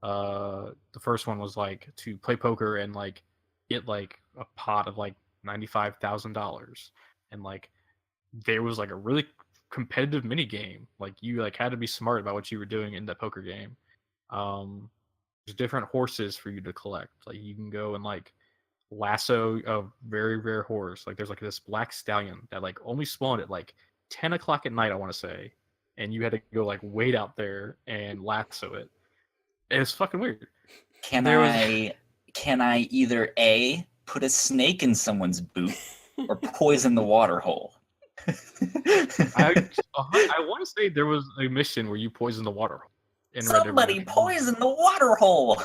the first one was like to play poker and like get like a pot of like $95,000, and like there was like a really competitive mini game. Like you like had to be smart about what you were doing in that poker game. There's different horses for you to collect. Like you can go and like lasso a very rare horse. Like there's like this black stallion that like only spawned at like 10 o'clock at night, I want to say, and you had to go like wait out there and lasso it. It's fucking weird. Can There was I either A, put a snake in someone's boot, or poison the water hole? I want to say there was a mission where you poisoned the water in Red Dead Somebody Redemption 1. poison the water hole.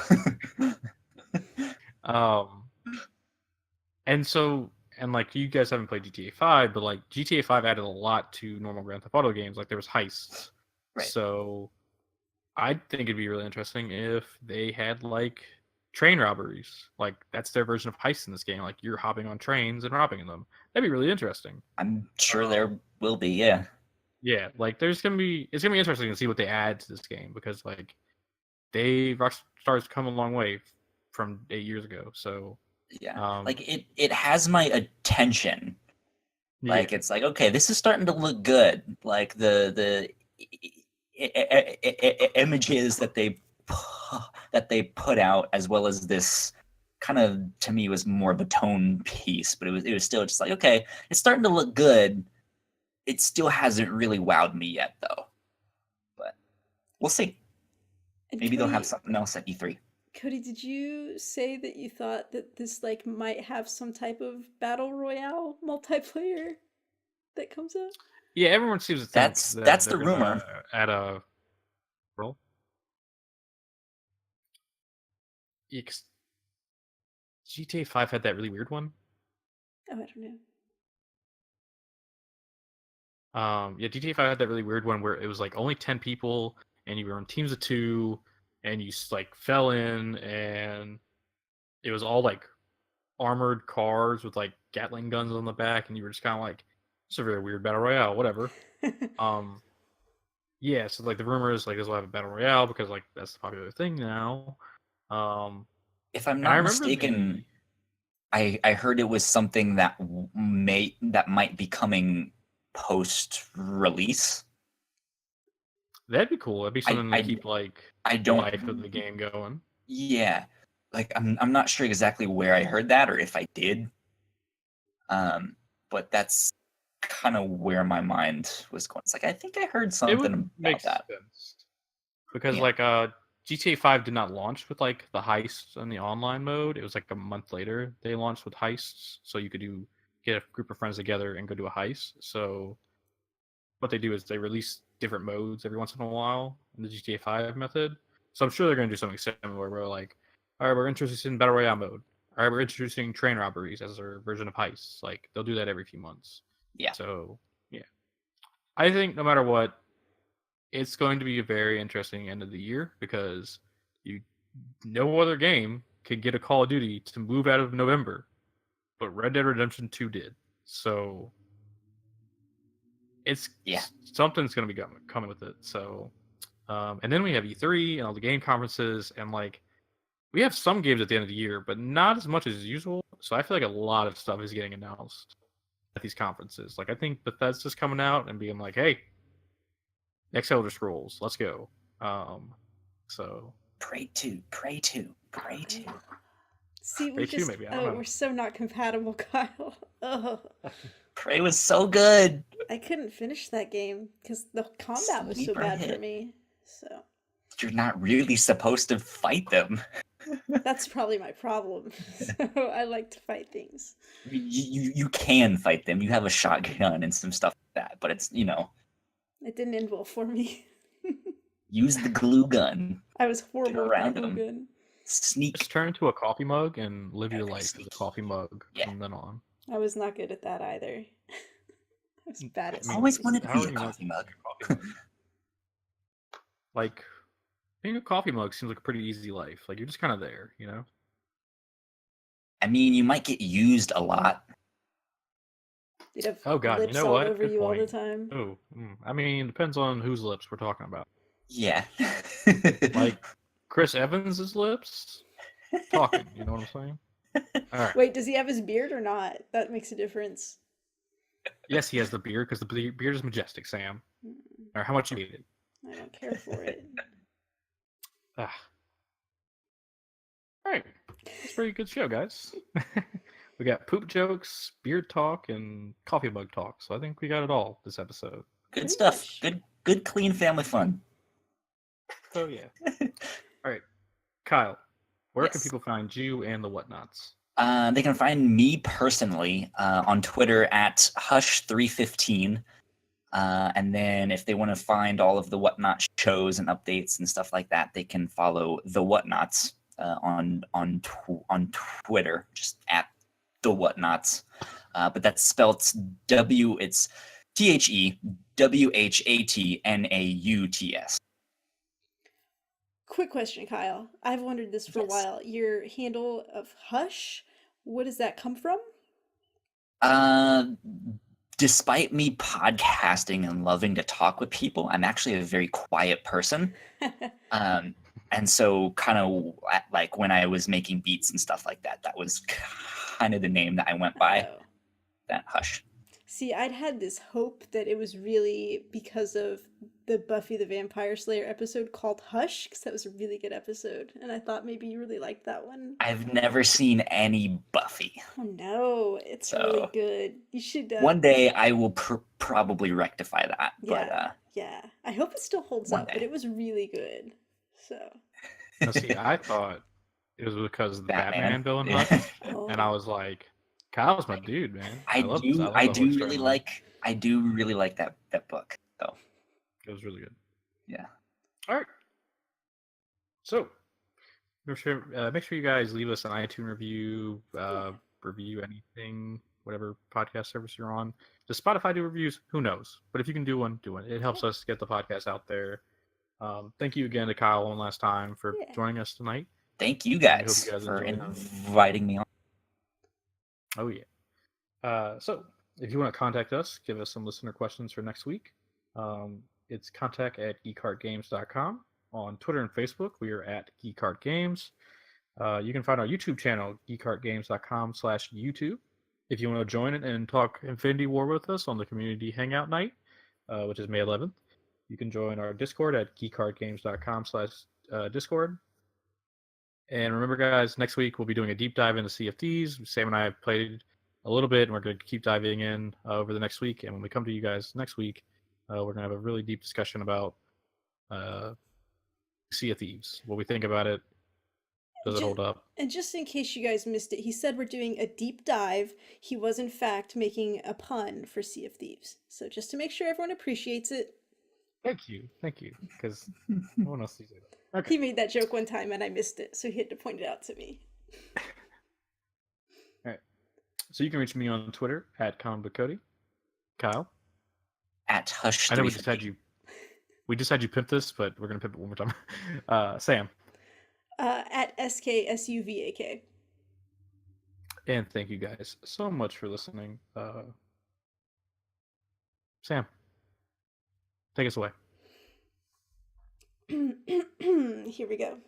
And so, and like you guys haven't played GTA 5, but like GTA 5 added a lot to normal Grand Theft Auto games. Like there was heists. Right. So I think it'd be really interesting if they had like train robberies. Like that's their version of heists in this game. Like you're hopping on trains and robbing them. That'd be really interesting. I'm sure there will be, yeah. Yeah, like it's gonna be interesting to see what they add to this game because like Rockstar's come a long way from 8 years ago. So Yeah. Like it has my attention. Like yeah. it's like, okay, this is starting to look good. Like the images that they put out, as well as this kind of, to me, was more of a tone piece, but it was still just like, okay, it's starting to look good. It still hasn't really wowed me yet, though. But we'll see. And Maybe they'll have Cody, something else at E3. Cody, did you say that you thought that this like might have some type of battle royale multiplayer that comes up? Yeah, everyone seems to think That's that the they're rumor. gonna add a roll. GTA 5 had that really weird one. Oh, I don't know. Yeah, GTA 5 had that really weird one where it was like only 10 people and you were on teams of 2 and you like fell in, and it was all like armored cars with like Gatling guns on the back, and you were just kind of like, it's a very weird battle royale, whatever. Yeah, so like the rumor is like this will have a battle royale because like that's the popular thing now. If I'm And I not remember mistaken, I heard it was something that might be coming post-release. That'd be cool. That'd be something to keep like I the don't. life of the game going. Yeah, like I'm not sure exactly where I heard that or if I did. But that's kind of where my mind was going. It's like I think I heard It something would about make that. sense because Yeah. like GTA 5 did not launch with like the heists and the online mode. It was like a month later they launched with heists, so you could get a group of friends together and go do a heist. So what they do is they release different modes every once in a while in the GTA 5 method. So I'm sure they're going to do something similar where like, all right, we're interested in battle royale mode. All right, we're introducing train robberies as their version of heists. Like they'll do that every few months. Yeah. So yeah, I think no matter what, it's going to be a very interesting end of the year because you no other game can get a Call of Duty to move out of November, but Red Dead Redemption 2 did. So it's something's going to be coming with it. So, and then we have E3 and all the game conferences, and like we have some games at the end of the year, but not as much as usual. So I feel like a lot of stuff is getting announced at these conferences. Like I think Bethesda's coming out and being like, "Hey, next Elder Scrolls, let's go." So Prey 2. See, Prey 2 maybe. I don't know. we're so not compatible, Kyle. Oh, Prey was so good. I couldn't finish that game because the combat was so Sleeper bad for hit. me. So You're not really supposed to fight them. that's probably my problem. So I like to fight things. You can fight them. You have a shotgun and some stuff like that, but it's It didn't end well for me. use the glue gun. I was horrible with my around glue them. gun. Sneak. Just turn into a coffee mug and live your Okay, life as sneaky. a coffee mug Yeah. from then on. I was not good at that either. I was bad at I always wanted to how be are a you not coffee mug. a coffee mug? Like being a coffee mug seems like a pretty easy life. Like you're just kind of there, you know? I mean, you might get used a lot. You'd have Oh god, lips you know all what? over Good you all the point. time. Oh, I mean, depends on whose lips we're talking about. Yeah. Like Chris Evans's lips, talking. You know what I'm saying? All right. Wait, does he have his beard or not? That makes a difference. Yes, he has the beard because the beard is majestic, Sam. Or how much you hate it? I don't care for it. Ah. All right, it's a pretty good show, guys. We got poop jokes, beard talk, and coffee mug talk. So I think we got it all this episode. Good stuff. Good, clean family fun. So yeah. All right, Kyle, where Yes. can people find you and the Whatnauts? They can find me personally on Twitter at Hush315. And then if they want to find all of the Whatnot shows and updates and stuff like that, they can follow the Whatnauts on Twitter, just at the Whatnauts. But that's spelled it's THEWHATNAUTS. Quick question, Kyle. I've wondered this for a Yes. while. Your handle of Hush, what does that come from? Despite me podcasting and loving to talk with people, I'm actually a very quiet person. And so kind of like when I was making beats and stuff like that, that was kind of the name that I went by, Oh. that Hush. See, I'd had this hope that it was really because of the Buffy the Vampire Slayer episode called Hush, because that was a really good episode, and I thought maybe you really liked that one. I've never seen any Buffy. Oh no, it's really good. You should. One day I will probably rectify that. Yeah, yeah. I hope it still holds up, but day. it was really good. So. Now, see, I thought it was because of the Batman villain Yeah. Hush, Oh. and I was like, Kyle's my dude, man. I love do the Hush really storyline. like that book. So It was really good. yeah. All right. So, make sure you guys leave us an iTunes review, review anything, whatever podcast service you're on. Does Spotify do reviews? Who knows? But if you can do one, do it. It helps us get the podcast out there. Thank you again to Kyle one last time for joining us tonight. Thank you I guys, hope you guys for enjoyed it. inviting me on. Oh yeah. So if you want to contact us, give us some listener questions for next week. It's contact@geekheartgames.com. On Twitter and Facebook, we are at geekheartgames. You can find our YouTube channel, geekheartgames.com/YouTube. If you want to join it and talk Infinity War with us on the community hangout night, which is May 11th, you can join our Discord at geekcardgames.com/Discord. And remember, guys, next week we'll be doing a deep dive into CFDs. Sam and I have played a little bit, and we're going to keep diving in over the next week. And when we come to you guys next week, we're going to have a really deep discussion about Sea of Thieves. What we think about it. Does it hold up? And just in case you guys missed it, he said we're doing a deep dive. He was, in fact, making a pun for Sea of Thieves. So just to make sure everyone appreciates it. Thank you. Because no one else sees it. Okay. He made that joke one time and I missed it, so he had to point it out to me. All right. So you can reach me on Twitter at ComicBookCody. Kyle? At Hush. I know we just had you pimp this, but we're gonna pimp it one more time. Sam. At SKSUVAK. And thank you guys so much for listening. Sam, take us away. Here we go.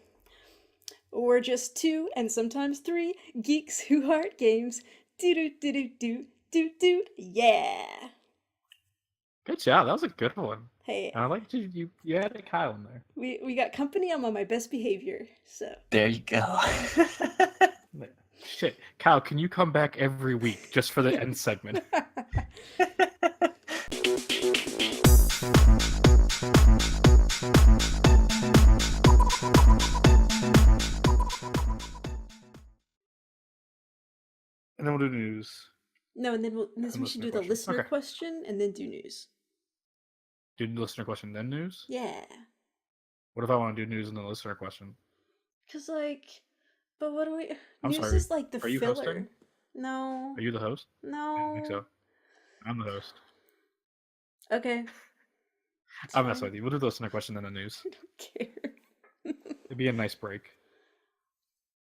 We're just 2 and sometimes 3 geeks who heart games. Do. Yeah. Good job. That was a good one. Hey, I like you had a Kyle in there. we got company. I'm on my best behavior. So There you go. Shit, Kyle, can you come back every week just for the end segment? And then we'll do news. No, and then we should do the listener question and then do news. Do the listener question, then news? Yeah. What if I want to do news and then listener question? Cause but what do we? I'm news sorry. is like the Are you filler. hosting? No. Are you the host? No. I don't think so. I'm the host. Okay. I'm messing with you. We'll do the listener question then the news. I don't care. It'd be a nice break.